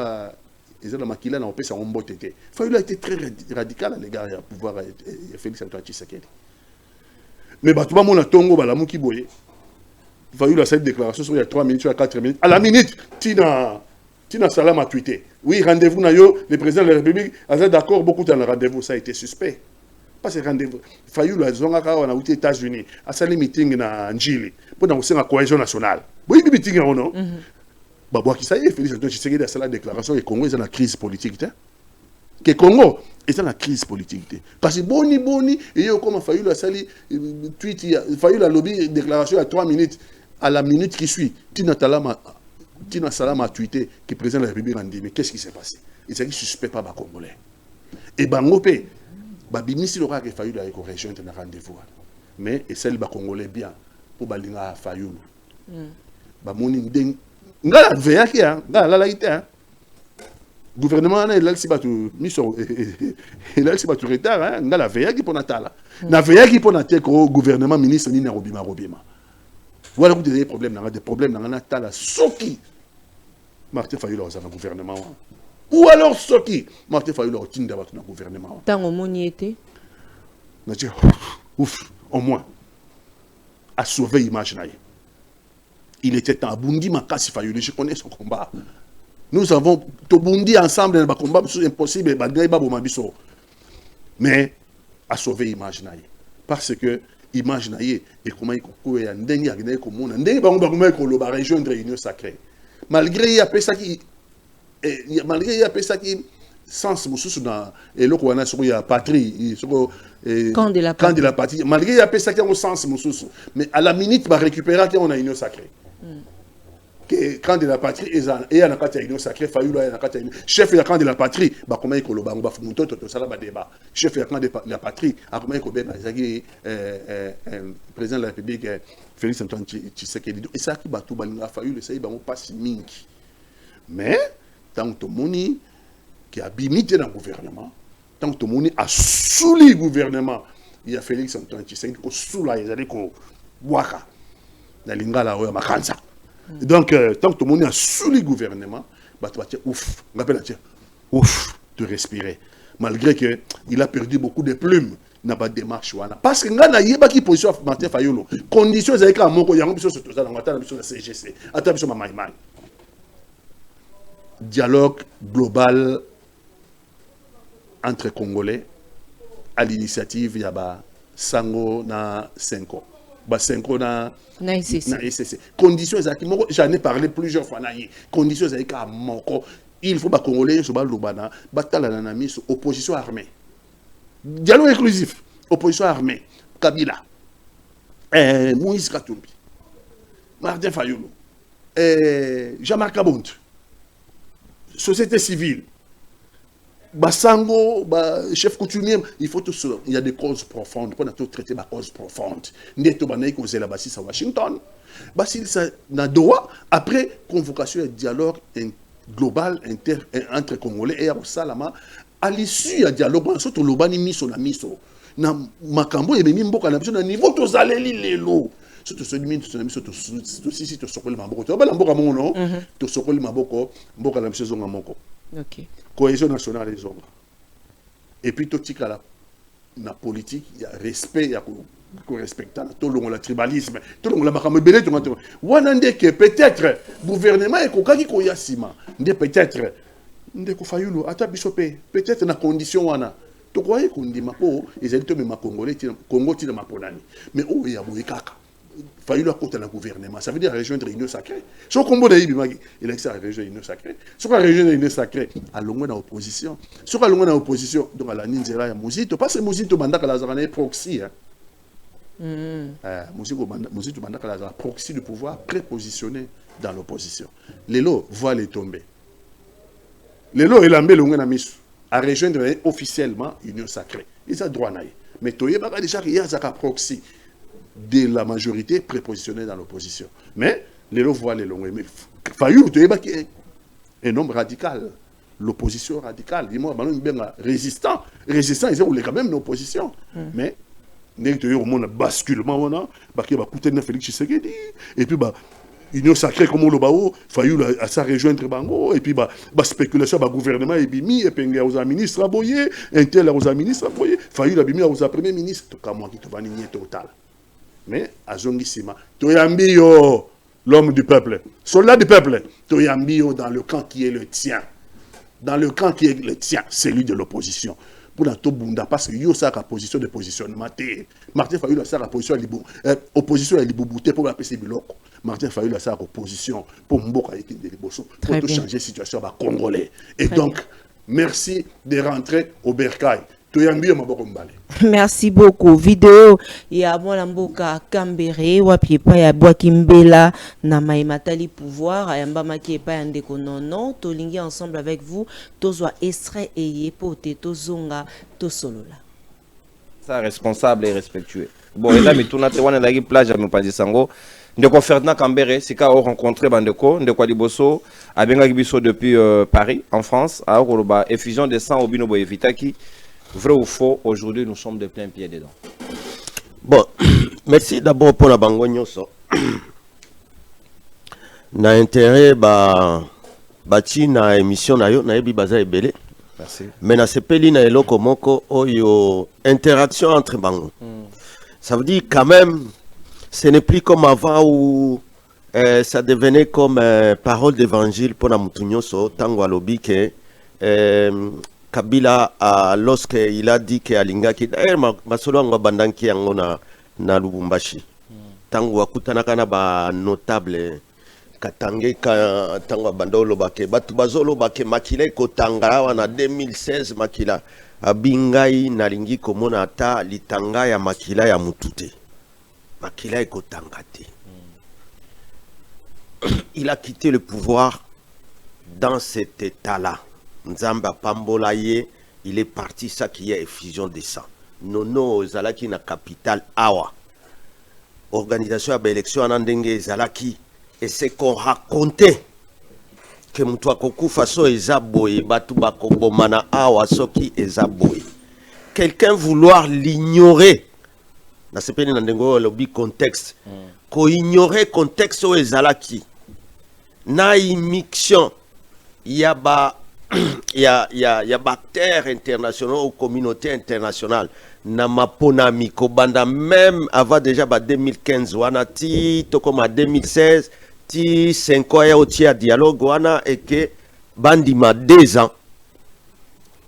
Makila n'a pas sa hombotété. Fayulu a été très radical à l'égard du pouvoir de Félix Antoine Tshisekedi. Mais tout le monde a tongo balamu ki boye. Fayulu a cette déclaration sur il y a 3 minutes, sur 4 minutes. À la minute, Tina Salam a tweeté. Oui, rendez-vous na yo, le président de la République a dit d'accord, beaucoup dans le rendez-vous, ça a été suspect. Pas ce rendez-vous. Fayulu a zonga ka on a aux États-Unis, a sali meeting na Njili pour dans la cohésion nationale. Oui, meeting on non. Bah qui ça y est, Félix Antoine Tshisekedi a la déclaration que Congo est dans la crise politique. Que Congo est dans la crise politique. Parce que boni et comme Fayulu a sali tweet, Fayulu a lobby déclaration à 3 minutes. À la minute qui suit, Tina Salam a tweeté que le président de la République a dit mais qu'est-ce qui s'est passé? Il s'agit suspect pas Congolais. Et Bangope, Babimisi l'aura que Fayulu a rejoindre un rendez-vous. Mais et celle ba Congolais bien pour balinga Fayulu. Bamoni ndeng ngala veya ki hein, ngala la ité hein. Gouvernement na elal si batu mission elal si batu retard hein, ngala veya ki pona tala. Na veya ki pona te ko gouvernement ministre ni na robima. Voilà où des problèmes dans la tala soki Martin Fayulu dans le gouvernement. Ou alors soki Martin Fayulu dans le gouvernement.
Tant au monde y était.
Ouf, au moins à sauver l'image. Il était temps. Bundi Makasi Fayulu, je connais son combat. Nous avons tout Bundi ensemble dans le combat, c'est impossible. Mais à sauver l'image. Parce que l'image et comment il y a un rejoindre l'Union sacrée. Malgré il y a ça qui sens dans et le qu'on a sur la patrie
camp de la
patrie malgré il y a ça qui a un sens mais à la minute va récupérer qu'on a l'Union sacrée que camp de la patrie et à la carte l'Union sacrée Fayulu à la carte chef de camp de la patrie bah comment il koloba on va faire tout ça là bas débat chef de camp de la patrie à comment il kobeba zaki président de la République Félix Antoine Tshisekedi et ça qui ba tout balinga Fayulu ça il ba on passe mingi mais tant que moni qui a bimité dans le gouvernement, tant que tout le monde a sous le gouvernement, il y a Félix Antoine Tshisekedi qui sous la il y a des waka dans l'ingala ou makanza. Donc tant que tout le monde a sous le gouvernement, bah tu vas dire ouf, on appelle ça ouf de respirer. Malgré que il a perdu beaucoup de plumes n'a pas de démarche wana parce que ngana yeba qui position Martin Fayulu conditions avec la moko yango biso to za na ngata na biso na CGC ata biso mamaimai. Dialogue global entre Congolais à l'initiative Yaba Sango na Senko. synchro na
SCC.
Conditions j'en ai parlé plusieurs fois. Conditions il faut que les Congolais soient opposition armée. Dialogue inclusif, opposition armée. Kabila, Moïse Katumbi, Martin Fayulu, Jean-Marc Kabonde, société civile, Basango, chef coutumier, il y a des causes profondes. Pour traiter des causes profondes. Nous avons la basis à Washington. Après convocation et dialogue global entre Congolais et Salama, à l'issue du dialogue, surtout le bani miso na miso. Na makambo et même mboka na na niveau to zaleli lelo. Surtout ce limite to miso to si to sokoli maboko. To ba mboka mo non, to sokoli maboko, mboka na miso zonga moko.
OK.
Cohésion nationale des hommes. Et puis tout la politique, il y a respect, il y a respecter tout le tribalisme, tout le makambo belé tout le wanande que peut-être gouvernement et kokaki ko yasima, ndé peut-être ndé ko fayulu ata bisopé, peut-être na condition wana. To croyez qu'on dit mako, ils étaient même congolais, Congo ti na maponani. Mais oh ya boyekaka. Fayulu à côté d'un gouvernement, ça veut dire rejoindre l'union sacrée. Si on combo de Ibimagi, il a rejoindre l'union sacrée. Si on rejoindre l'union sacrée, à l'ongoué dans l'opposition. Si on a l'ongoué dans l'opposition, donc à la Ninzera et à Mouzito, parce que Mouzito Bandaka la Zarane proxy. Mouzito Bandaka la proxy du pouvoir prépositionné dans l'opposition. Lélo voit les tomber. Lélo et l'ambé l'ongoué dans Miss à rejoindre officiellement l'union sacrée. Ils ont droit à naï. Mais Toye Baka déjà, il y a un proxy de la majorité prépositionnée dans l'opposition. Mais les lots voient les longs. Mais Fayulu, tu es un homme radical. L'opposition radicale. Dis-moi, résistant. Résistant, ils ont quand même l'opposition. Mais, tu as un basculement, il y a Félix Tshisekedi. Et puis, Union sacrée comme le bao, Fayulu à sa rejoindre Bango. Et puis, spéculation, gouvernement, et bimi, et puis, aux ministres à Boyer, Intel aux ministres à Boyer, Fayulu a bimi aux premiers ministres. Tout moi qui te va nier total. Mais, à Zongisima, Toyambio, l'homme du peuple, soldat du peuple, Toyambio dans le camp qui est le tien. Dans le camp qui est le tien, celui de l'opposition. Pour la Tobunda, parce que yo sa position de positionnement. Martin Fayulu a sa position opposition à l'Ibouboute pour la PC Biloko. Martin Fayulu a sa opposition pour Mboka et de Liboso. Pour tout changer la situation à Congolais. Et donc, merci de rentrer au Bercail.
Merci beaucoup. Vidéo ya mwana mboka Kambere wapi pa ya Bwakimbela na Maimatali pouvoir ayamba maki pa ya ndeko nono tolingi ensemble avec vous tozwa extrait et yepote tozonga tosolola.
Ça responsable et respectueux. Bon et là mais tout na te wana la plage à Mpanzi Sango ndeko Ferdinand Kambere sika o rencontré bandeko ndeko Liboso abenga biso depuis Paris en France a koloba effusion de sang au binobo evitaki. Vrai ou faux, aujourd'hui nous sommes de plein pied dedans.
Bon, merci d'abord pour la bangonyoso. Na intérêt bati na émission na yo na yebi baza ebele.
Merci.
Mais na sepeli na eloko moko oyo interaction entre bango. Ça veut dire quand même ce n'est plus comme avant où ça devenait comme parole d'évangile pour la mutunyoso tango alobi ke Kabila, lorsqu'il a dit qu'Alingaki, d'ailleurs, Masolo Anga Bandanki Angona na Lubumbashi. Tango Akutanakana ba notable Katange Tango Bandolo Bake, Batubazolo Bake Makila Kotanga wana 2016 Makila. Abingai Nalingi Komona ata litanga ya Makila ya Mutute. Makila Kotangate. Il a quitté le pouvoir dans cet état-là. Nzamba Pambolaye, il est parti, ça qui est effusion de sang. Nono Zalaki na capitale Awa. Organisation à l'élection en Andenge Zalaki. Et c'est qu'on racontait que Moutoakoku faso ezaboye, Batubako Bomana Awa Soki ezaboye. Quelqu'un vouloir l'ignorer. Dans ce pays Nandengo, le contexte. Qu'on ignorait contexte au Zalaki. Na immixtion. Il y a acteurs internationaux ou communautés internationales. Namaponami, Kobanda, même avant déjà 2015, Wanati, comme en 2016, ti 5 ans au dialogue, Wana, et que Bandima 2 ans,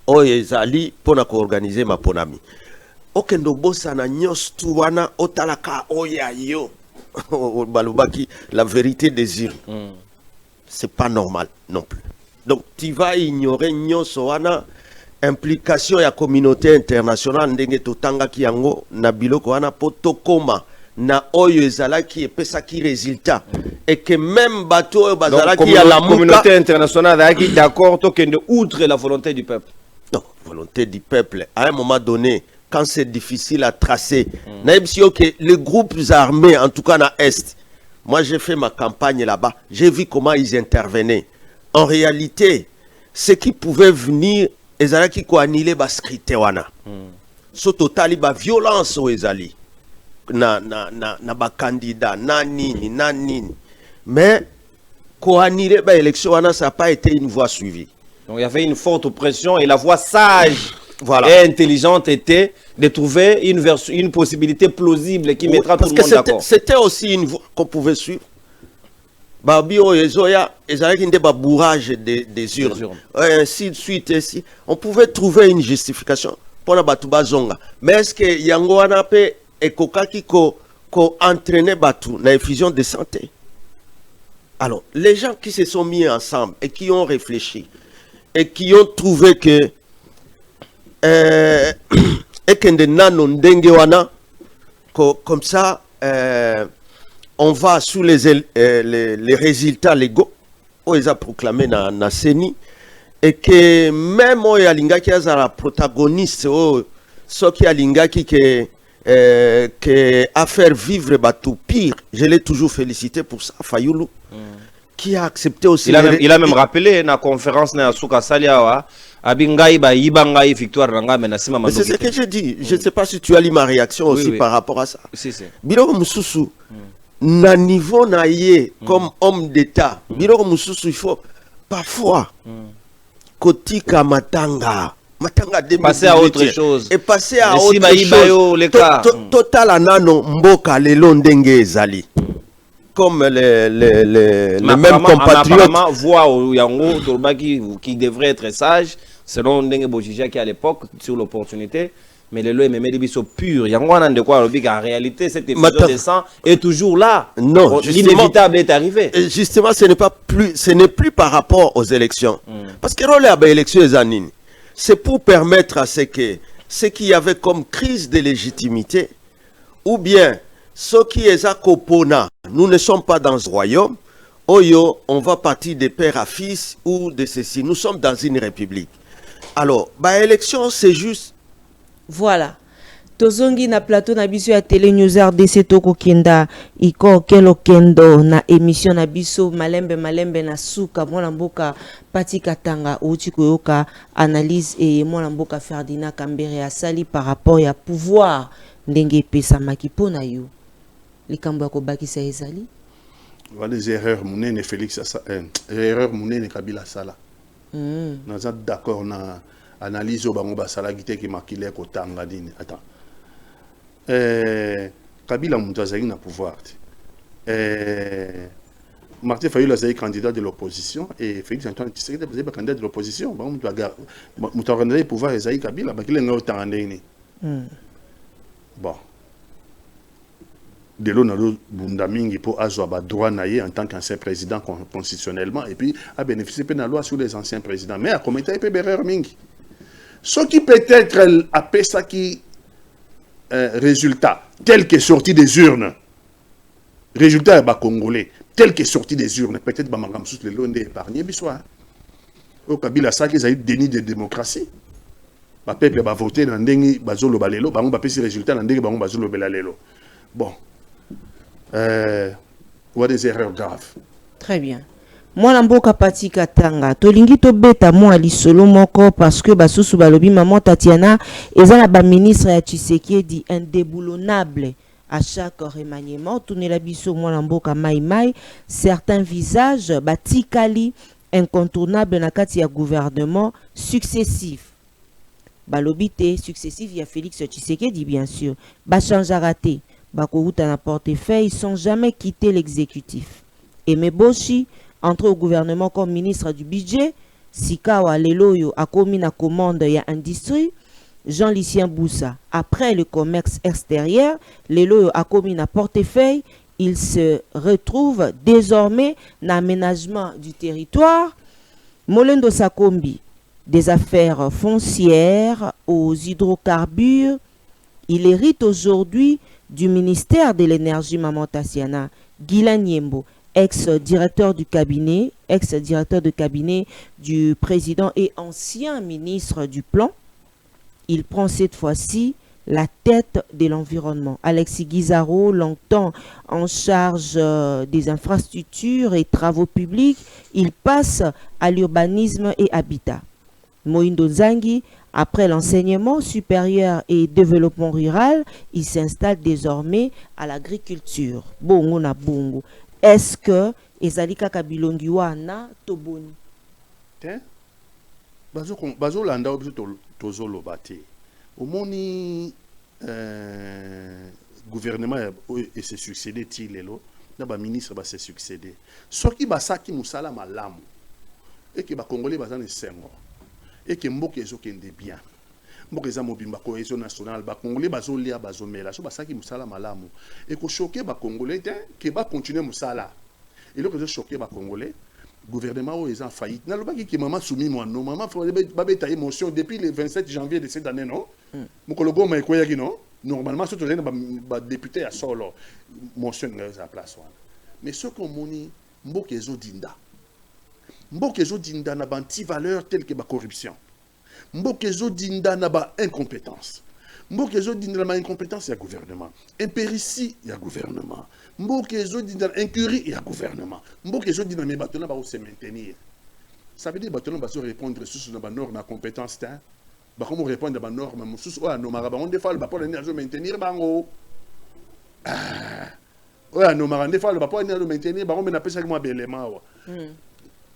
Oyezali, pour organiser Maponami. okendo bosana nyos tu wana otalaka oya yo balobaki la vérité des urnes. C'est pas normal non plus. Donc tu vas ignorer nyos wana implication ya communauté internationale ndenge totanga ki yango na biloko wana potokoma na oyo ezalaki epesaki résultat et que même bato oyo bazalaki ya la
communauté internationale est d'accord tokende outre la volonté du peuple.
Non, volonté du peuple à un moment donné quand c'est difficile à tracer. Que les groupes armés en tout cas na est, moi j'ai fait ma campagne là-bas, j'ai vu comment ils intervenaient. En réalité, ce qui pouvait venir ezalaki ko annuler ba scrite wana. So totali ba violence o ezali na ba candidat na nini. Mais ko annuler ba élection wana ça n'a pas été une voie suivie.
Donc il y avait une forte pression et la voie sage
voilà.
Et intelligente était de trouver une possibilité plausible qui mettra tout le monde d'accord.
C'était aussi une voie qu'on pouvait suivre. Babio Ezoya, ezalaki nde ba bourrage des urnes. Ainsi de suite, ainsi. On pouvait trouver une justification pour la batu bazonga. Mais est-ce que yango wana pe ekokaki ko entraîner batu na effusion de santé? Alors, les gens qui se sont mis ensemble et qui ont réfléchi et qui ont trouvé que ekende nano ndenge wana comme ça on va sous les résultats légaux où ils ont proclamé na CENI et que même où alingaki azara protagoniste ce qui alingaki que à faire vivre batou pire, je l'ai toujours félicité pour ça Fayulu qui a accepté aussi.
Il a même rappelé dans la conférence na Suka Saliawa abingai ba yibangai victoire nanga menasima
mandoki. C'est ce que j'ai dit. Je ne sais pas si tu as lu ma réaction aussi par rapport à ça.
Si.
Biloko mususu na niveau na ye comme homme d'état. Biloko mususu il faut parfois kotika matanga
passer à autre chose
et passer à autre chose. Total anano mboka lelo ndenge ezali. Comme les mêmes compatriotes.
Voix au Yango qui devrait être sage, selon Ndenge Bojija qui à l'époque, sur l'opportunité, mais le loi même sont purs. Yango a de quoi en réalité, cette émission de sang est toujours là.
Non,
l'inévitable est arrivé.
Justement, ce n'est plus par rapport aux élections. Parce que l'élection est anine. C'est pour permettre à ce qu'il y avait comme crise de légitimité, ou bien ce qui est à Kopona, nous ne sommes pas dans ce royaume. Oyo, on va partir de père à fils ou de ceci. Nous sommes dans une république. Alors, élection, c'est juste.
Voilà. Tozongi na plateau na biso ya Télé News RDC toko kenda iko kelo kendo na émission na biso malembe na suka mwana mboka Pati Katanga uti koyoka analyse et mwana mboka Ferdinand Kambere asali par rapport ya pouvoir ndenge pesa makipo na yo. Likambo ya kobakisa ezali
voilà des erreurs munene Félix erreur munene Kabila sala naza d'accord na analyse au bango basala gite ki makile ko tanga dini attends Kabila mutu azali na pouvoir Martin Fayulu azali candidat de l'opposition et Félix Antoine Tshisekedi azali candidat de l'opposition bango mutu aga mutu azali pouvoir ezali Kabila bakile ngo tanga ndeni bon de l'eau dans bunda mingi pour azwa droit naïe en tant qu'ancien président constitutionnellement et puis a bénéficié de la loi sur les anciens présidents mais a commetté un peu d'erreur mingi ce qui peut-être a fait ça qui résultat tel que sorti des urnes résultat est congolais tel que sorti des urnes peut-être bamangam sous le long épargné biswa au Kabila ça qui a eu déni de démocratie ba peuple va voter dans ndengi bazolo balelo bango ba pesi résultat dans ndengi bango bazolo belalelo bon ou des erreurs graves.
Très bien. Mwana mboka Pati Katanga tolingi to beta mo ali solo moko parce que basusu balobi maman Tatiana ezala ba ministre ya Tshisekedi indéboulonnable à chaque remaniement tourner la biso mwana mboka Mai certains visages batikali incontournable na kati ya gouvernement successif balobi te successif ya Félix Tshisekedi bien sûr ba change à rater Bakouta na portefeuille sans jamais quitter l'exécutif. Et Meboshi, entre au gouvernement comme ministre du budget, Sikawa Leloyo a commis la commande ya industrie, Jean-Lucien Boussa. Après le commerce extérieur, les lots a commis un portefeuille. Il se retrouve désormais dans l'aménagement du territoire. Molendo Sakombi, des affaires foncières aux hydrocarbures. Il hérite aujourd'hui du ministère de l'énergie Maman Tassiana. Guilain Niembo, ex-directeur de cabinet du président et ancien ministre du plan. Il prend cette fois-ci la tête de l'environnement. Alexis Guizaro, longtemps en charge des infrastructures et travaux publics, il passe à l'urbanisme et habitat. Moïndo Zangi, après l'enseignement supérieur et développement rural, il s'installe désormais à l'agriculture. Bongo na bongo. Est-ce que ezalika kabilongi wana toboni?
Bazo landa obiso tozolo bate. Omoni gouvernement et se succéder tilelo na ba ministre ba se succéder. Soki basaki musala malamu et que ba congolais bazane sengo et que mboka ezokende bien. Mboka eza mobimba cohésion nationale ba congolais bazolia bazomela so basaki musala malamu et ko choquer ba congolais que ba continuer musala. Et le que choquer ba congolais gouvernement est en faillite. N'a pas qui maman soumis moi non maman faut ba émotion depuis le 27 janvier de cette année non. Mukologo ma ekoya non. Normalement surtout les députés à solo motion à place. Mais ce qu'on moni mboka ezodinda. Mboka ezodinda na ba anti-valeur telle que ba corruption. Mboka ezodinda na ba incompétence. Mboka ezodinda na ba incompétence ya gouvernement. Impéritie ya gouvernement. Mboka ezodinda na incurie ya gouvernement. Mboka ezodinda na bato na ba se maintenir. Ça veut dire bato na ba se répondre sous na ba norme na compétence ta. Ba comment répondre à ba norme sous o no maraba on défal ba pour l'énergie maintenir bango. Ouais no maraba défal ba pour l'énergie maintenir ba on me na pesa moi belema wa.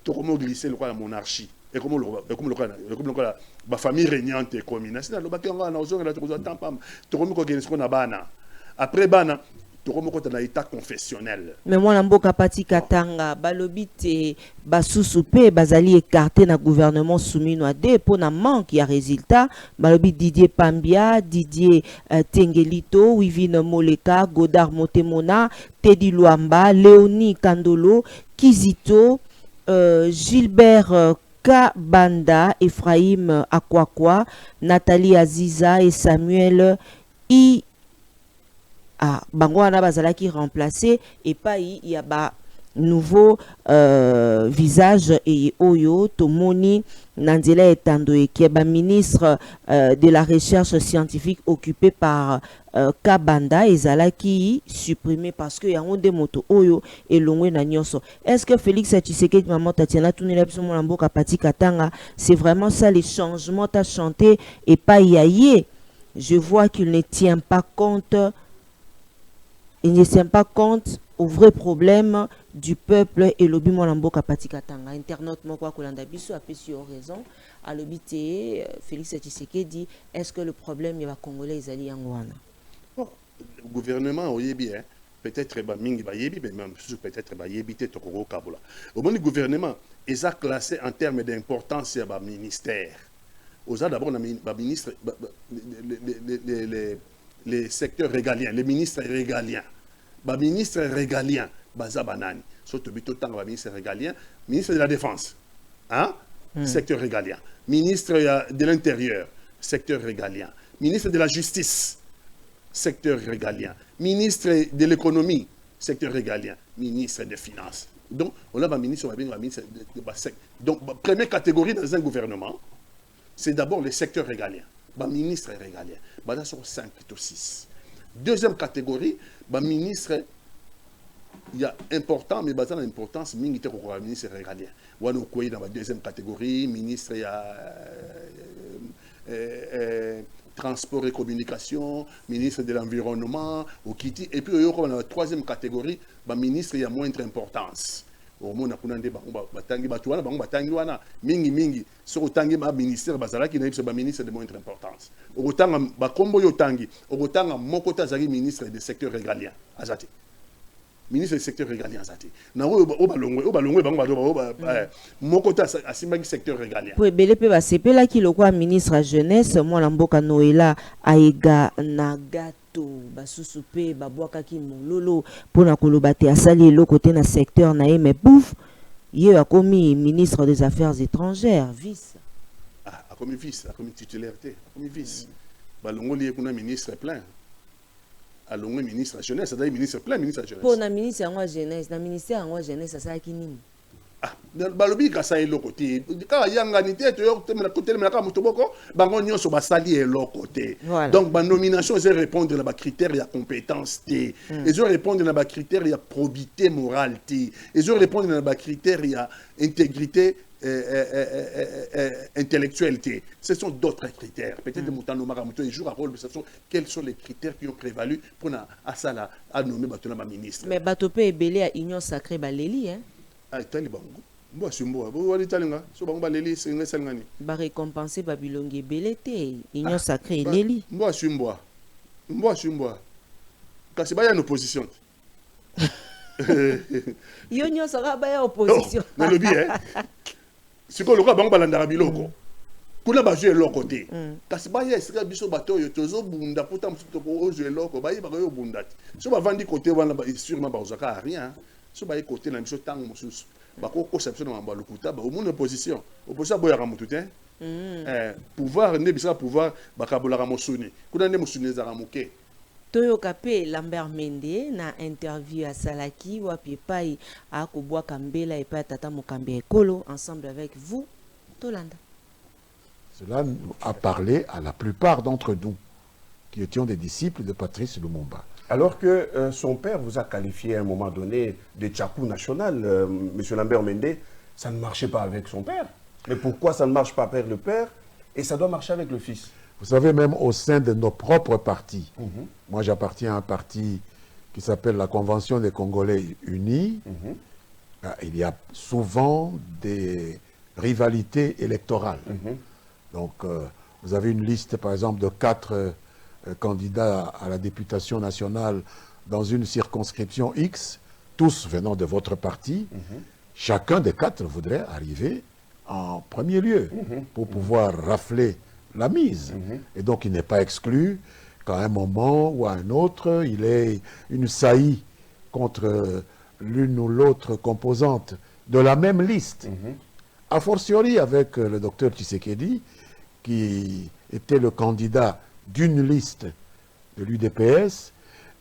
To comment glisser le quoi la monarchie. Et comme la famille régnante est commune. C'est là que on a bana. Après bana, tu as l'état confessionnel.
Mais moi namboka pati katanga balobite basusupe bazali écarté na gouvernement soumis no ade pour na manque ya résultat balobi Didier Pambia, Didier Tengelito, Wivine Moleka, Godard Motemona, Teddy Luamba, Léonie Kandolo, Kizito, Gilbert Kabanda, Ephraim Akwakwa, Nathalie Aziza et Samuel I. Bangwana bazalaki remplacé et pas il y a ba nouveau visage et oyo tomoni Nandela Etandoe qui est ba ministre de la recherche scientifique occupé par Kabanda ezalaki supprimé parce que y a onde moto oyo elongwe na nyonso. Est-ce que Félix Tshisekedi maman Tatiana tunela biso mona mboka pati katanga, c'est vraiment ça les changements t'as chanté et pas yaye. Je vois qu'il ne tient pas compte. Il ne tient pas compte au vrai problème du peuple et l'obi mboka pati katanga. Internaute moko kolanda biso a sur raison. À l'obité Félix Tshisekedi, est-ce que le problème il va congolais ezali yangwana?
Le gouvernement oyebi peut-être ba mingi ba yebi mais même peut-être ba yebi te tokoko kabula. Au moment du gouvernement, ils a classé en termes d'importance ya ba ministère. Oza d'abord na ba ministre les secteurs régaliens, les ministres régaliens. Ba ministre régalien baza banani. Surtout bito tang ba ministre régalien, ministre de la défense. Hein? Secteur régalien. Ministre de l'intérieur, secteur régalien. Ministre de la justice, secteur régalien. Ministre de l'économie, secteur régalien. Ministre des finances. Donc, on a un ministre, donc, première catégorie dans un gouvernement, c'est d'abord le secteur régalien. Ministre régalien. Là, sur 5 ou 6. Deuxième catégorie, ministre, il y a important, mais dans l'importance, ministre régalien. On a dans la deuxième catégorie, ministre, il y a transport et communication, ministre de l'environnement, au Kiti. Et puis, dans la troisième catégorie, ministre, il y a moindre importance. Au monde mingi sur otangi ba ministère bazala ki na biso ba ministre de moindre importance otanga ba kombo yo tangi otanga moko tazali ministre des secteurs régaliens azati ministre du secteur régalien azate na o balongwe bango moko ta asimbangi secteur régalien
po ebele pe basepelaki lokwa ministre ya jeunesse mwana mboka Noela Aega na gato basusu pe babwakaki mololo mpona koloba te asali eloko te na secteur na ye mais pouf ye akomi ministre des affaires étrangères vice
akomi vice akomi titulaire te akomi vice balongoli ye kuna ministre plein alongwe ministre ya jeunesse azali ministre plein ministre ya jeunesse
po na ministre yango ya jeunesse na ministère yango ya jeunesse asalaki nini
balobi kasa eloko te kaka yangani te totelemela kaka moto boko bango nyonso basali eloko te donc banomination eza répondre na bacritère ya compétence te ezo répondre na bacritère ya probité morale te ezo répondre na bacritère ya intégrité intellectuelle. Ce sont d'autres critères. Peut-être que jour à rôle, quels sont les critères qui ont prévalu pour à nommer Batona ministre.
Mais Batopé est belé à Union Sacrée Baléli, hein?
Ah, Taliban. Moi, je suis moi. Vous allez Talinga. So bango Baléli, c'est une salngani.
Ba récompenser Babylongue belé té Union Sacrée Léli.
Moi, je suis moi. Moi, je suis moi. Quand c'est pas une opposition.
Union sera ba opposition.
Non, le bien. C'est que le roi bango balandara biloko. Kuna ba jouer l'autre côté. Kasi ba ya esika biso bato yo tozo bunda puta msuto ko jouer l'autre ba ba yo bunda. So ba vandi côté wana ba sûrement ba ozaka rien. So ba côté na biso tango mususu. Ba ko conception na mamba lokuta ba omona opposition. Opposition boya ka mutu te. Pouvoir ne bisa pouvoir ba kabola mosuni. Kuna ne mosuni za ramuke.
Toyoka pe Lambert Mende na interview à Salaki wapi pai a Kobwa Kambela et pa Tata Mokambe Ekolo ensemble avec vous Tolanda.
Cela a parlé à la plupart d'entre nous qui étions des disciples de Patrice Lumumba.
Alors que son père vous a qualifié à un moment donné de tchakou national, M. Lambert Mende, ça ne marchait pas avec son père. Mais pourquoi ça ne marche pas avec le père et ça doit marcher avec le fils?
Vous savez, même au sein de nos propres partis, moi j'appartiens à un parti qui s'appelle la Convention des Congolais Unis, il y a souvent des rivalités électorales. Donc, vous avez une liste, par exemple, de 4 candidats à la députation nationale dans une circonscription X, tous venant de votre parti. Chacun des 4 voudrait arriver en premier lieu pour pouvoir rafler la mise. Et donc, il n'est pas exclu qu'à un moment ou à un autre, il ait une saillie contre l'une ou l'autre composante de la même liste. A fortiori avec le docteur Tshisekedi, qui était le candidat d'une liste de l'UDPS,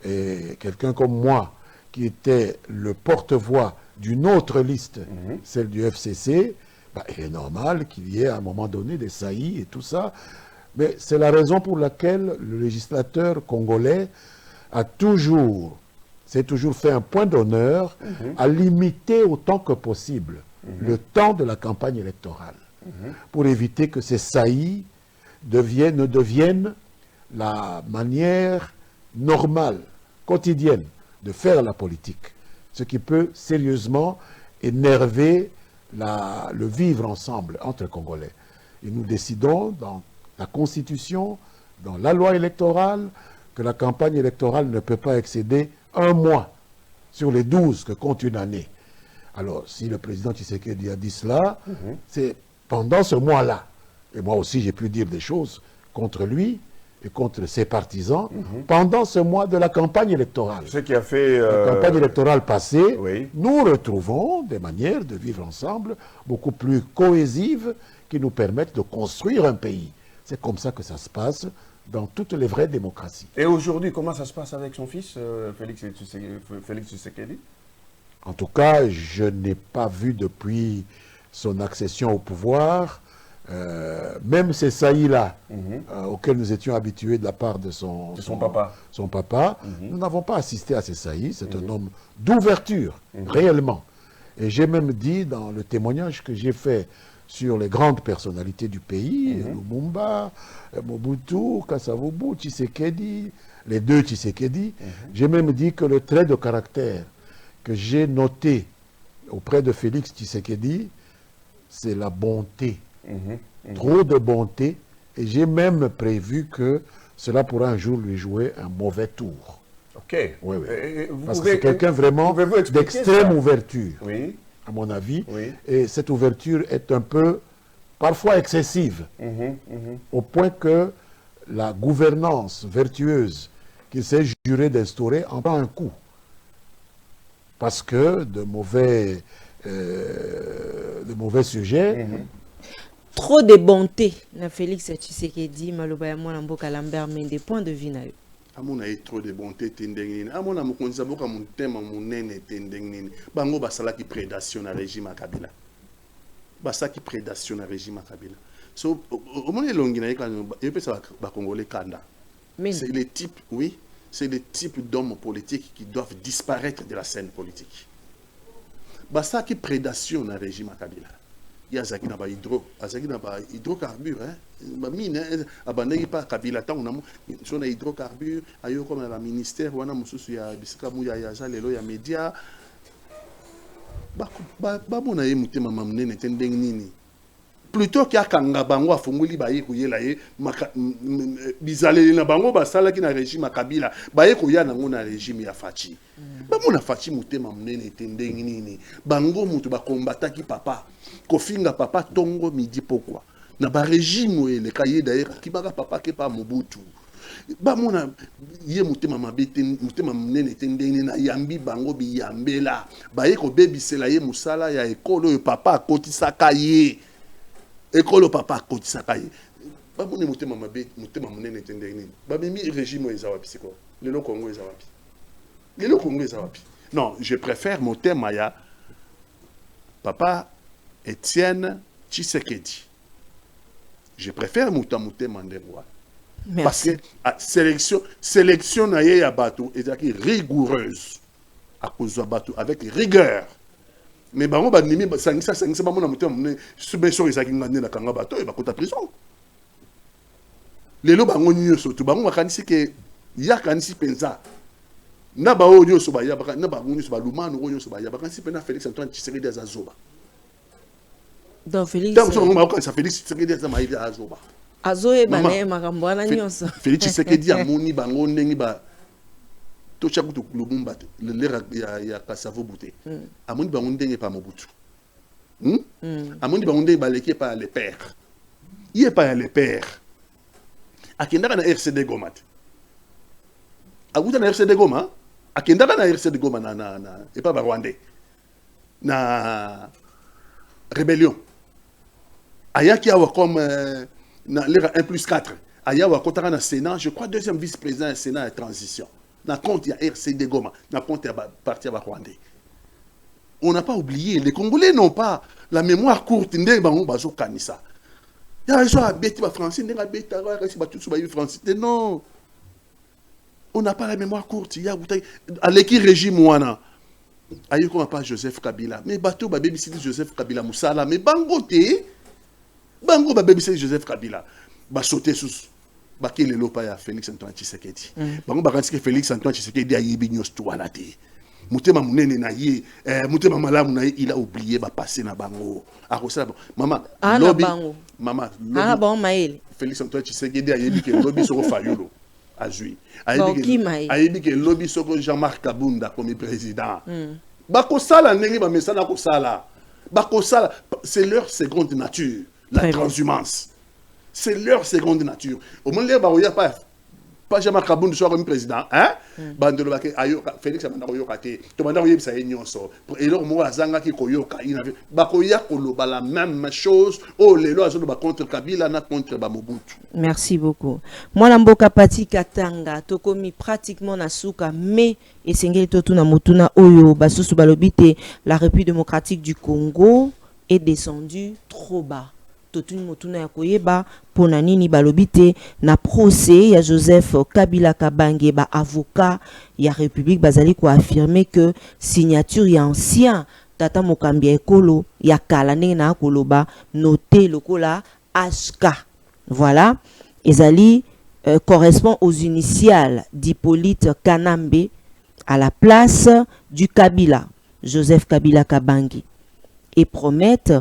et quelqu'un comme moi, qui était le porte-voix d'une autre liste, celle du FCC, bah, il est normal qu'il y ait à un moment donné des saillies et tout ça. Mais c'est la raison pour laquelle le législateur congolais s'est toujours fait un point d'honneur à limiter autant que possible le temps de la campagne électorale pour éviter que ces saillies ne deviennent la manière normale, quotidienne de faire la politique. Ce qui peut sérieusement énerver le vivre ensemble entre Congolais. Et nous décidons dans la Constitution, dans la loi électorale, que la campagne électorale ne peut pas excéder 1 mois sur les 12 que compte une année. Alors, si le président Tshisekedi a dit cela, c'est pendant ce mois-là. Et moi aussi, j'ai pu dire des choses contre lui et contre ses partisans pendant ce mois de la campagne électorale.
Ce qui a fait...
La campagne électorale passée, nous retrouvons des manières de vivre ensemble beaucoup plus cohésives qui nous permettent de construire un pays. C'est comme ça que ça se passe dans toutes les vraies démocraties.
Et aujourd'hui, comment ça se passe avec son fils, Félix Tshisekedi?
En tout cas, je n'ai pas vu depuis son accession au pouvoir, même ces saillies-là, auxquelles nous étions habitués de la part de son papa, nous n'avons pas assisté à ces saillies. C'est un homme d'ouverture, réellement. Et j'ai même dit dans le témoignage que j'ai fait sur les grandes personnalités du pays, Lumumba, Mobutu, Kasavubu, Tshisekedi, les 2 Tshisekedi, j'ai même dit que le trait de caractère que j'ai noté auprès de Félix Tshisekedi, c'est la bonté. Trop de bonté. Et j'ai même prévu que cela pourra un jour lui jouer un mauvais tour.
Ok.
Oui, oui.
Vous
Parce que
pouvez-
c'est quelqu'un vraiment
pouvez-vous expliquer
d'extrême
ça?
ouverture,
Oui.
à mon avis.
Oui.
Et cette ouverture est un peu, parfois excessive, au point que la gouvernance vertueuse qu'il s'est juré d'instaurer en prend un coup. Parce que de mauvais sujets,
Trop de bonté. Na Félix Tshisekedi, Maloba ya mwana mboka Lambert Mende, point de vue na yo.
amona ye trop de bonté tendenge nini amona mokonzi mboka motema monene tendenge nini bango basalaki prédation na régime ya Kabila basalaki prédation na régime ya Kabila so omoni elongi na ye kana epesa bakongolais kanda c'est le type oui c'est le type d'hommes politiques qui doivent disparaître de la scène politique basalaki prédation na régime ya Kabila yazaki na ba hydrocarbure hein ba mine abandaki pa Kabila tant on so na hydrocarbure ayo comme la ministère wana mususu ya bisika mu ya za lelo ya média ba bona ye mutema mamnene tendeng nini plutôt qu'il y a kanga bango afunguli ba ye kuyela ye bizaleli na bango basalaki na régime ya Kabila ba ye kuya nango na régime ya Fachi ba mona Fachi mutema mamnene tendeng nini bango mutu ba combataki papa kofinga papa tongo midi pourquoi na ba régime ele kaye d'ailleurs ki baka papa ke pa Mobutu ba mona ye mutema mabete mutema mnene tendeni na yambi bango bi yambela ba ye ko bebisela ye musala ya ekolo papa akotisaka ye ekolo papa akotisaka ye ba mona mutema mabete mutema mnene tendeni ba mimi régime eza wapi siko lelo Congo eza wapi lelo Congo eza wapi non je préfère mon thème ya papa Étienne Tshisekedi. Je préfère Moutamouté Manderoua. Parce que sélection na ye ya bateau est rigoureuse. À cause de bateau avec rigueur. Mais bango ba nimi sangisa ba mona muté mone subvention ezaki ngane na kanga bateau et ba kota prison. Lelo bango nyoso to bango makanisi ke ya kanisi penza. Na ba o nyoso ba ya ba na ba nyoso ba lumano o nyoso ba ya ba kanisi pena Félix Antoine Tshisekedi azazoba.
Donc Félix
Félix Tshisekedi azamaïdi azoba.
Azoe bane makambo wana nyonso.
Félix Tshisekedi amoni bango ndengi ba to chakutu lubumba le lera ya Kasavo Bouté. Amoni bango ndengi pa Mobutu. Amoni bango ndengi baleki pa les pères. Il est pas les pères. Akendaka na RCD Goma. Aguta na RCD Goma, akendaka na RCD Goma na et pas ba Rwandais. Na rébellion. Ayaki awa comme na l'era 1+4. Ayawa kotaka na Sénat, je crois deuxième vice-président du Sénat de transition. Na compte ya RCD Goma, na compte ya parti ya Rwandais. On n'a pas oublié, les Congolais n'ont pas la mémoire courte ndé bango bazo kanisa. Ya ils ont bêti ba français ndé bêta resi ba tout ba français. Non. On n'a pas la mémoire courte, ya aleki régime wana. Ayo comme pas Joseph Kabila. Mais bateau ba baby Joseph Kabila Moussala mais bangote bango ba baby Joseph Kabila ba sauter sous ba kele lopa ya Félix Antoine Tshisekedi. Bango ba kanisi Félix Antoine Tshisekedi ayebi nyos to wana te. Mutema munene na ye mutema malamu na ye il a oublié ba passer na bango. Akosala mama lobby mama
ah bon maël
Félix Antoine Tshisekedi ayebi ke lobby soko fayulo azui ayebi ke lobby soko Jean-Marc Kabunda comme président. Bakosala ndenge ba mesala kosala bakosala c'est leur seconde nature la transhumance c'est leur seconde nature au moins ba oya pas Jean-Marc Kabunda soit comme président hein bandelo bake ayo Félix Abanda koyoka te to banda koyebisa ye nyonso et leur mo azanga ki koyoka ina bakoya koloba la même chose oh lelo azo ba contre Kabila na contre ba Mobutu.
Merci beaucoup. Mwana mboka pati katanga tokomi pratiquement na suka mais esengeli totuna motuna oyo basusu balobite la République démocratique du Congo est descendue trop bas. Totuni motuna ya koyeba pona nini balobite na procès ya Joseph Kabila Kabange ba avocat ya République bazali ko affirmer que signature ya ancien tata mokambi ekolo ya kala ndenge na koloba noté lokola HK. Voilà, ezali correspond aux initiales d'Hippolyte Kanambe à la place du Kabila, Joseph Kabila Kabange, et promettent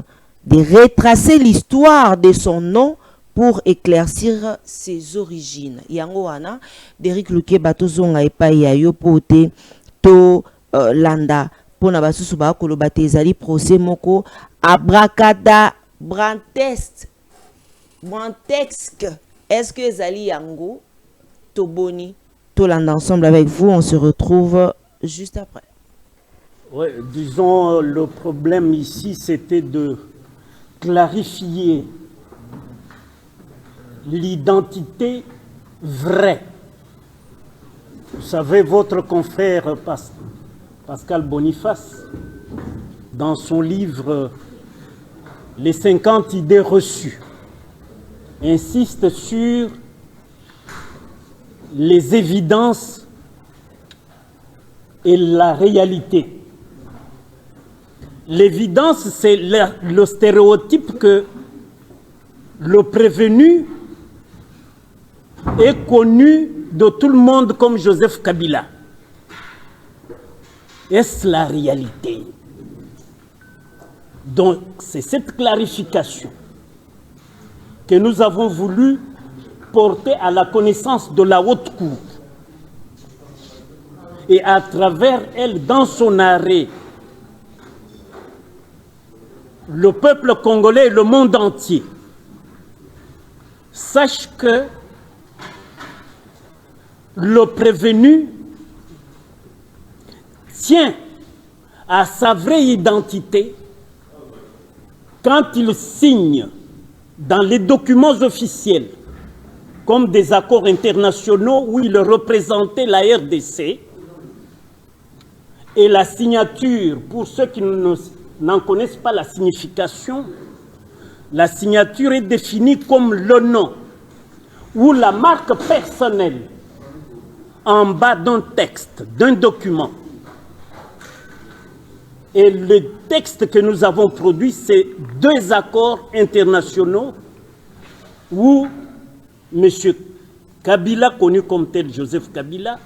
de retracer l'histoire de son nom pour éclaircir ses origines. Yango wana Derrick Lukeba tozonga epai ya yo pote to landa pona basusu ba koloba te ezali procès moko abracada brantesque. Est-ce que ezali yango toboni to landa ensemble avec vous, on se retrouve juste après.
Oui, disons, le problème ici, c'était de clarifier l'identité vraie. Vous savez, votre confrère Pascal Boniface, dans son livre Les 50 idées reçues, insiste sur les évidences et la réalité. L'évidence, c'est le stéréotype que le prévenu est connu de tout le monde comme Joseph Kabila. Est-ce la réalité? Donc, c'est cette clarification que nous avons voulu porter à la connaissance de la haute cour. Et à travers elle, dans son arrêt, le peuple congolais et le monde entier sache que le prévenu tient à sa vraie identité quand il signe dans les documents officiels comme des accords internationaux où il représentait la RDC, et la signature, pour ceux qui n'en connaissent pas la signification, la signature est définie comme le nom ou la marque personnelle en bas d'un texte, d'un document. Et le texte que nous avons produit, c'est 2 accords internationaux où M. Kabila, connu comme tel Joseph Kabila,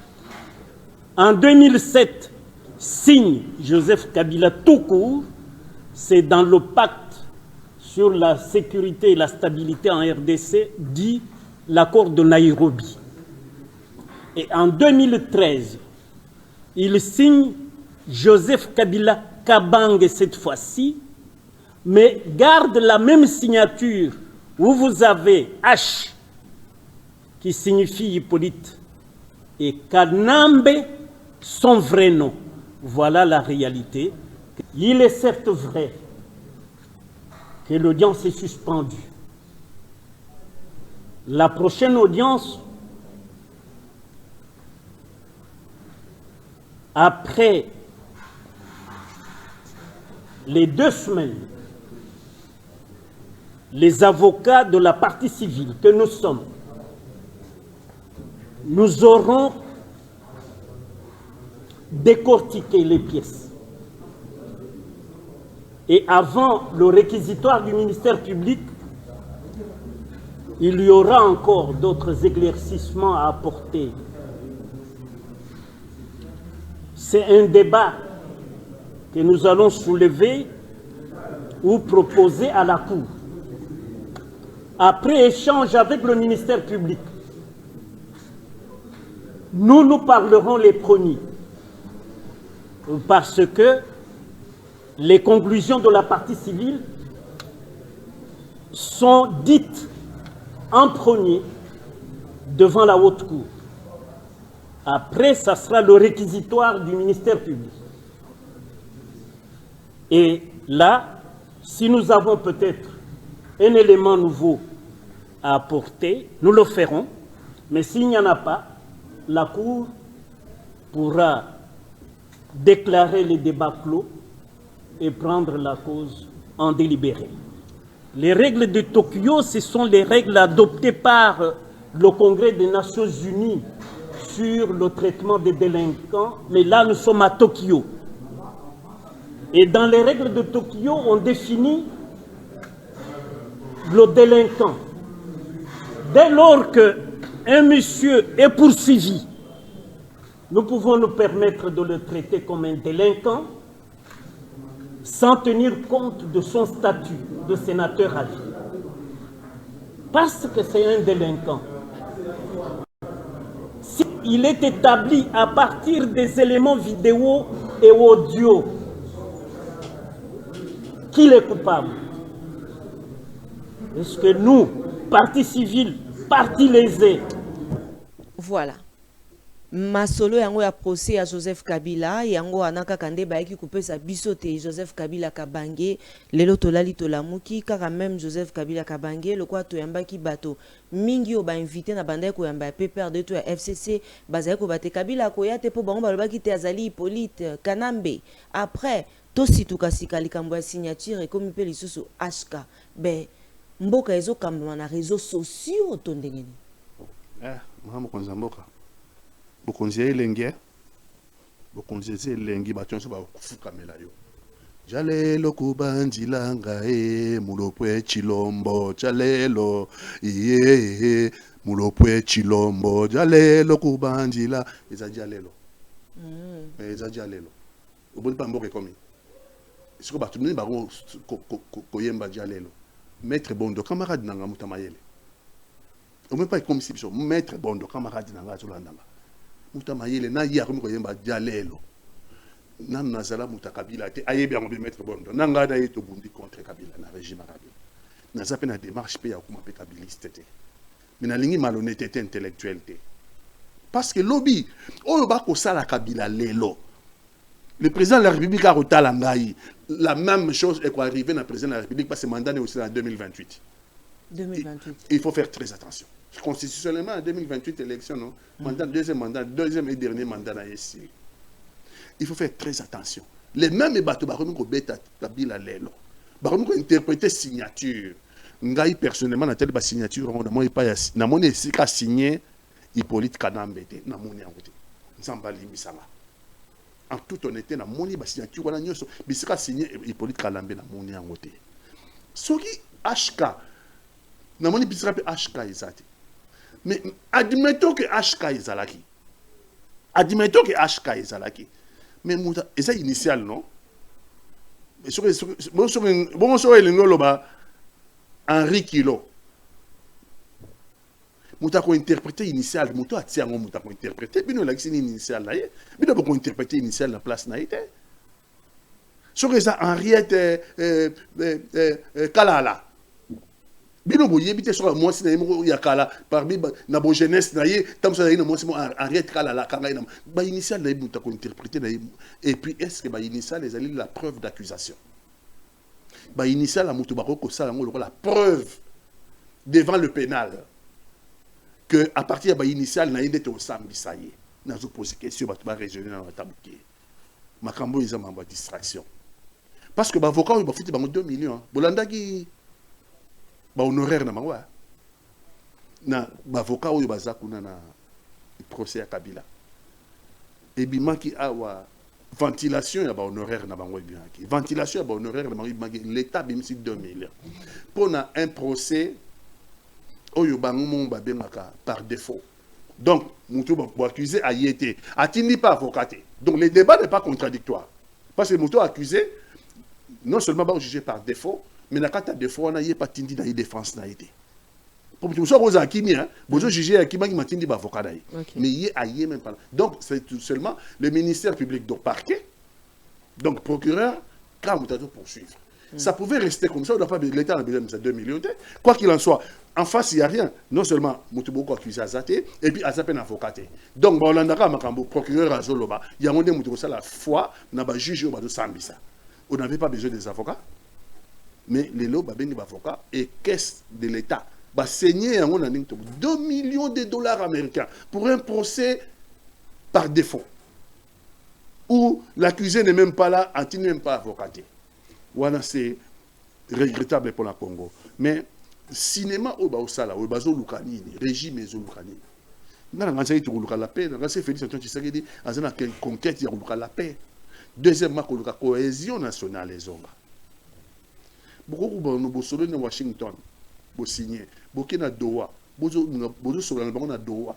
en 2007, signe Joseph Kabila tout court, c'est dans le pacte sur la sécurité et la stabilité en RDC, dit l'accord de Nairobi. Et en 2013, il signe Joseph Kabila Kabange cette fois-ci, mais garde la même signature où vous avez H qui signifie Hippolyte et Kanambe, son vrai nom. Voilà la réalité. Il est certes vrai que l'audience est suspendue. La prochaine audience, après les 2 semaines, les avocats de la partie civile que nous sommes, nous aurons décortiqué les pièces. Et avant le réquisitoire du ministère public, il y aura encore d'autres éclaircissements à apporter. C'est un débat que nous allons soulever ou proposer à la Cour. Après échange avec le ministère public, nous parlerons les premiers. Parce que les conclusions de la partie civile sont dites en premier devant la haute cour. Après, ça sera le réquisitoire du ministère public. Et là, si nous avons peut-être un élément nouveau à apporter, nous le ferons. Mais s'il n'y en a pas, la Cour pourra déclarer les débats clos et prendre la cause en délibéré. Les règles de Tokyo, ce sont les règles adoptées par le Congrès des Nations Unies sur le traitement des délinquants, mais là nous sommes à Tokyo. Et dans les règles de Tokyo, on définit le délinquant. Dès lors qu'un monsieur est poursuivi, nous pouvons nous permettre de le traiter comme un délinquant sans tenir compte de son statut de sénateur à vie. parce que c'est un délinquant, s'il est établi à partir des éléments vidéo et audio qu'il est coupable, est-ce que nous, partie civile, partie lésée,
voilà. Masolo yango ya procès à Joseph Kabila yango anaka kande baiki kupesa bisote Joseph Kabila Kabange lelo tolali tolamuki kaka même Joseph Kabila Kabange le quoi to yambaki bato mingi oba invité na banda ko yamba PPRD to ya FCC bazai ko bate Kabila ko yate po bango balobaki te azali Hippolyte Kanambe après to situka sikali kambo ya signature et comme pe lisusu HK be mboka ezo kamba na réseaux sociaux to ndengeni
mama konza mboka bokonzi elenge bokonzi elengi bato nyonso bakufukamela yo jalelo kubanzila ngae mulopwe chilombo jalelo iye mulopwe chilombo jalelo kubanzila eza jalelo eza jalelo oboni pa mboka ekomi siko bato nini bango koyemba jalelo maître bondo camarade nanga mutamayele omoni pa ekomisi biso maître bondo camarade nanga azolandanga mutamayele na ya komi koyemba jalelo nan nazala muta Kabila te ayebi yango be maître bondo nanga na yeto bundi contre Kabila na régime Kabila naza pe na démarche pe ya kuma pe kabiliste te mais na lingi malhonnêteté intellectuelle te parce que lobby oyo ba ko sala Kabila lelo le président de la République a retala ngai la même chose est quoi arriver na président de la République parce que mandat est aussi en 2028. Il faut faire très attention. Constitutionnellement, en 2028, élection, non? Mandat, deuxième et dernier mandat na ici. Il faut faire très attention. Les mêmes bateaux, bah, on bêta Kabila lelo. Bah, on interpréter signature. Ngai personnellement, na telle ba signature, on a moi pas na mon ici qu'a signé Hippolyte Kanambe na mon yangote. Nzamba limisanga. En toute honnêteté, na mon ba signature wana nyoso, bisika signé Hippolyte Kanambe na mon yangote. Soki HK na moni bisika pe HK ezati. Mais admettons que HK ezalaki. Admettons que HK ezalaki. Mais muta eza initial non? Mais bon sur elingolo ba Henri Kilo. Muta ko interpréter initial, muta atiango muta ko interpréter bino la kisini initial na ye. Bino ko interpréter initial na place na ite. Sur eza Henriette Kalala. Bino boye bité sur moi si na yemo yakala parmi na bo jeunesse na ye tam ça na moi si Henriette Kalala kanga ina ba initial na muta ko interpréter na et puis est-ce que ba initial les alliés la preuve d'accusation. Ba initial la mutu ba ko sala ngolo la preuve devant le pénal que à partir de initial na yende to sambisa ye na zo poser question ba ba raisonner na tabuki makambo ils ont en distraction parce que ba avocat ba fiti ba 2 millions bolanda ki ba honoraire na mangwa na ba avocat oyo baza kuna na procès ya Kabila et bimaki awa ventilation ya ba honoraire na bango biaki ventilation ya ba honoraire na bango l'état bimisi 2 millions pour na un procès oyo bango mon ba bengaka par défaut donc mutu ba accusé a yété atindi pas avocaté donc le débat n'est pas contradictoire parce que mutu accusé non seulement ba jugé par défaut mais na kata défaut na yé pas tindi na défense na été pour mutu so roza akimi hein bozo jugé akima ki matindi ba avocat dai mais yé a yé même pas donc c'est tout seulement le ministère public donc parquet donc procureur quand mutu doit poursuivre. Ça pouvait rester comme ça, on n'a pas l'État a besoin de 2 millions. Quoi qu'il en soit, en face, il n'y a rien. Non seulement Moutoubouk accusé Azate, et puis Azate un avocat. Donc, on a un procureur à Zoloba, il y a un Moutoubouk la foi, on a un juge au Sambisa. On n'avait pas besoin des avocats, mais les lots, il y a des avocats, et caisse de l'État. Va saigner 2 millions de dollars américains pour un procès par défaut. Où l'accusé n'est même pas là, il n'est même pas avocaté. Voilà, c'est regrettable pour la Congo. Mais cinéma au Baosala, au Bazo Lukanini, régime et Zolukanini. Dans la Gazaï, tu as la paix. Dans la Félix Antoine Tshisekedi, dans la conquête, il y a la paix. Deuxièmement, il y a la cohésion nationale. Beaucoup de gens Washington, ils signé. Beaucoup de Doha, beaucoup de Doha.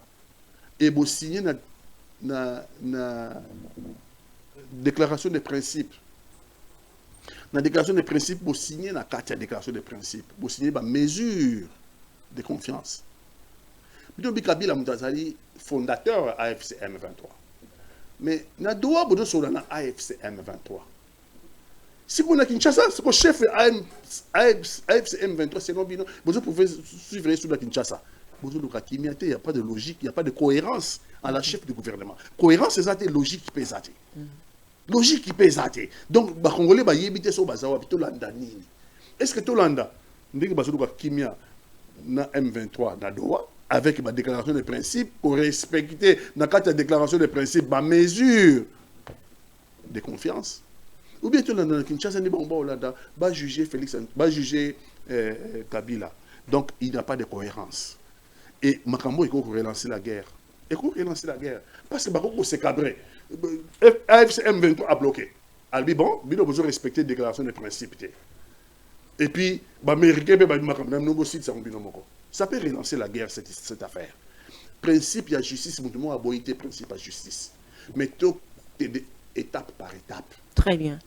Et ils signé la déclaration des principes. Dans la déclaration des principes, vous signez la carte de déclaration des principes. Vous signez la mesure de confiance. Bino Kabila Moutazali, fondateur AFC M23. Mais na doa bodo sur la AFC M23. Si vous avez Kinshasa, c'est le chef AFC M23, c'est non bino, vous pouvez suivre sur la Kinshasa. Il n'y a pas de logique, il n'y a pas de cohérence à la chef du gouvernement. Cohérence, c'est ça, logique qui pèse. Logique qui pèse. Donc, les Congolais, ils habitent sur Bazawa, puis Tolanda Nini. Est-ce que Tolanda, nous avons Kimia na M23 na Doha, avec ma déclaration de principe, pour respecter la déclaration de principe, ma mesure de confiance? Ou bien Tolanda Kinshasa, va juger Félix, va juger Kabila. Donc, il n'y a pas de cohérence. Et Makambo, il faut relancer la guerre. Il faut relancer la guerre. Parce que Bako s'est cabré. AFC M23 a bloqué. Albi, bon, il a besoin de respecter la déclaration de principe. Et puis, ça peut relancer la guerre, cette affaire. Principe, il y a justice, mon a boité principe à justice. Mais tout étape par étape.
Très bien.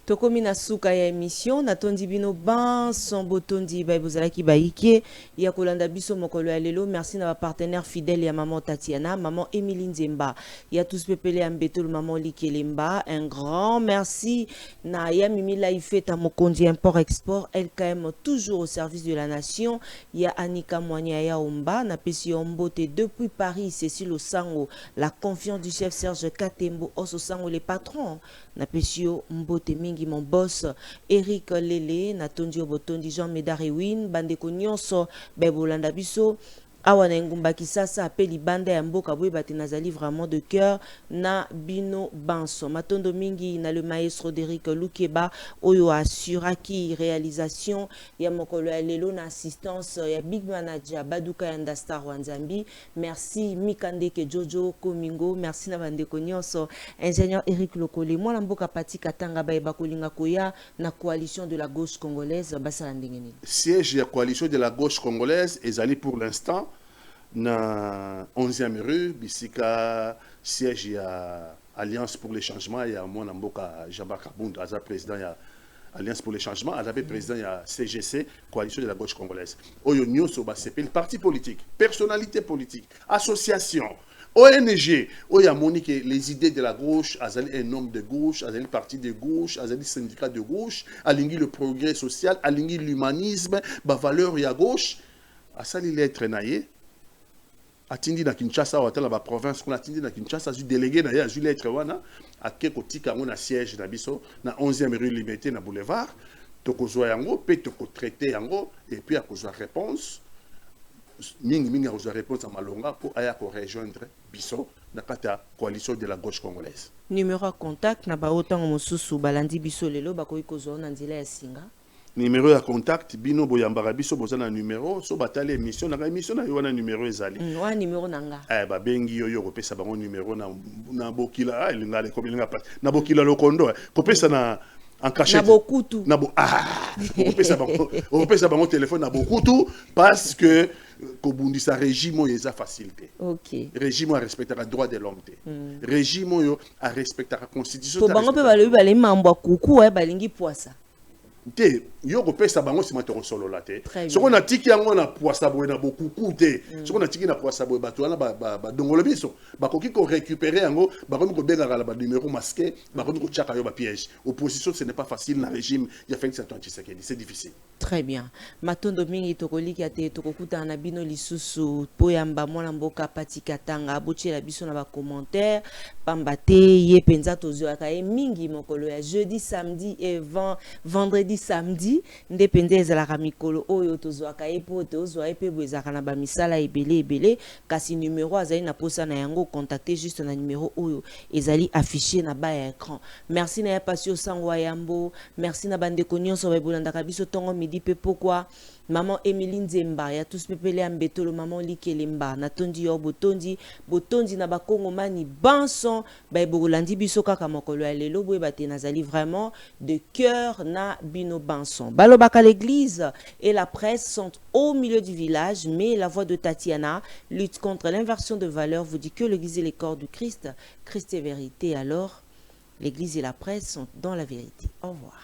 Tokomi na suka ya émission natondi bino ban son botondi ba bozalaki ba ike ya kolanda biso mokolo ya lelo. Merci na ba partenaire fidèle ya maman Tatiana, maman Émilie Nzemba, ya tous pepele ya mbeto maman Likelemba. Un grand merci na ya Mimi Laifeta mokondi import export LKM toujours au service de la nation. Ya Anika Mwanya ya Omba na pesi Ombote depuis Paris, Cécile Osango, la confiance du chef Serge Katembo Osango les patrons na pesi Mbote mingi mon boss Eric Lele Natondi Obotondi Jean Medariwin bandeko nyonso bebolanda biso awa na ngumba kisasa apeli banda ya mboka boye bati nazali vraiment de cœur na bino banso matondo mingi na le maestro d'Eric Lukeba oyo assuraki réalisation ya mokolo ya lelo na assistance ya big manager Baduka ya Ndastar Wanzambi. Merci Mikandeke Jojo Komingo, merci na bandeko nyonso ingénieur Eric Lokole mwana mboka pati katanga baye bakolinga koya na coalition de la gauche congolaise basala ndengeni
siège ya coalition de la gauche congolaise ezali pour l'instant na 11e rue bisika siège ya Alliance pour les changements ya mwana mboka Jean-Marc Kabunda aza président ya Alliance pour les changements azabe président ya CGC coalition de la gauche congolaise oyo nyonso ba sepel parti politique personnalité politique association ONG oyo amoni que les idées de la gauche azali un homme de gauche azali parti de gauche azali syndicat de gauche alingi le progrès social alingi l'humanisme ba valeur ya gauche asali lettre naye atindi na Kinshasa ou atala ba province qu'on atindi na Kinshasa ju délégué na ya ju lettre wana ake kotika ngo na siège na biso na 11e rue Liberté na boulevard tokozwa yango pe toko traiter yango et puis akozwa réponse mingi akozwa réponse à malonga pour aya ko rejoindre biso na kata coalition de la gauche congolaise.
Numéro à contact na ba otango mosusu balandi biso lelo bakoyi kozwa na nzela ya singa.
Numéro à contact bino boyambara biso bozana numéro so batale émission na émission na yona numéro ezali
wa numéro nanga
ba bengi yo kopesa bango numéro na bokila elinga le komelinga pas na bokila lokondo kopesa na en cachette
na bokutu
na bo kopesa bango téléphone na bokutu parce que kobundisa régime oyo eza facilité.
OK.
Régime a respecté le droit de l'homme. Régime oyo a respecté la constitution.
To bango pe balobi bale mambo kuku balingi poisa.
Te yo kopesa bango sima to solo la te soko na tiki yango na poisa boye na bokuku te soko na tiki na poisa boye bato wana ba dongolo biso bakoki ko récupérer yango bakomi ko benga la ba numéro masqué bakomi ko tchaka yo ba piège opposition ce n'est pas facile na régime ya Félix Antoine Tshisekedi c'est difficile.
Très bien matondo mingi tokoliki ate tokokuta na bino lisusu po yamba mwana mboka pati katanga abotela biso na ba commentaire pambate ye penza tozo akaye mingi mokolo ya jeudi samedi et vendredi samedi ndepende ezalaka mikolo oyo tozwaka ye po tozwa ye pe bwezaka na bamisala ebele kasi numéro azali na posa na yango contacter juste na numéro oyo ezali affiché na bas ya écran. Merci na ya Pasio Sangwa Yambo, merci na bandeko nyonso babolandaka biso tongo midi pe pourquoi maman Émilie Nzemba ya tous pepele ambetolo maman Likelemba natondi yo botondi na bakongomani banson babolandi biso kaka mokolo ya lelo boye bate nazali vraiment de cœur na bino banson balobaka l'église et la presse sont au milieu du village mais la voix de Tatiana lutte contre l'inversion de valeurs vous dit que l'église est le corps du Christ, Christ est vérité alors l'église et la presse sont dans la vérité. Au revoir.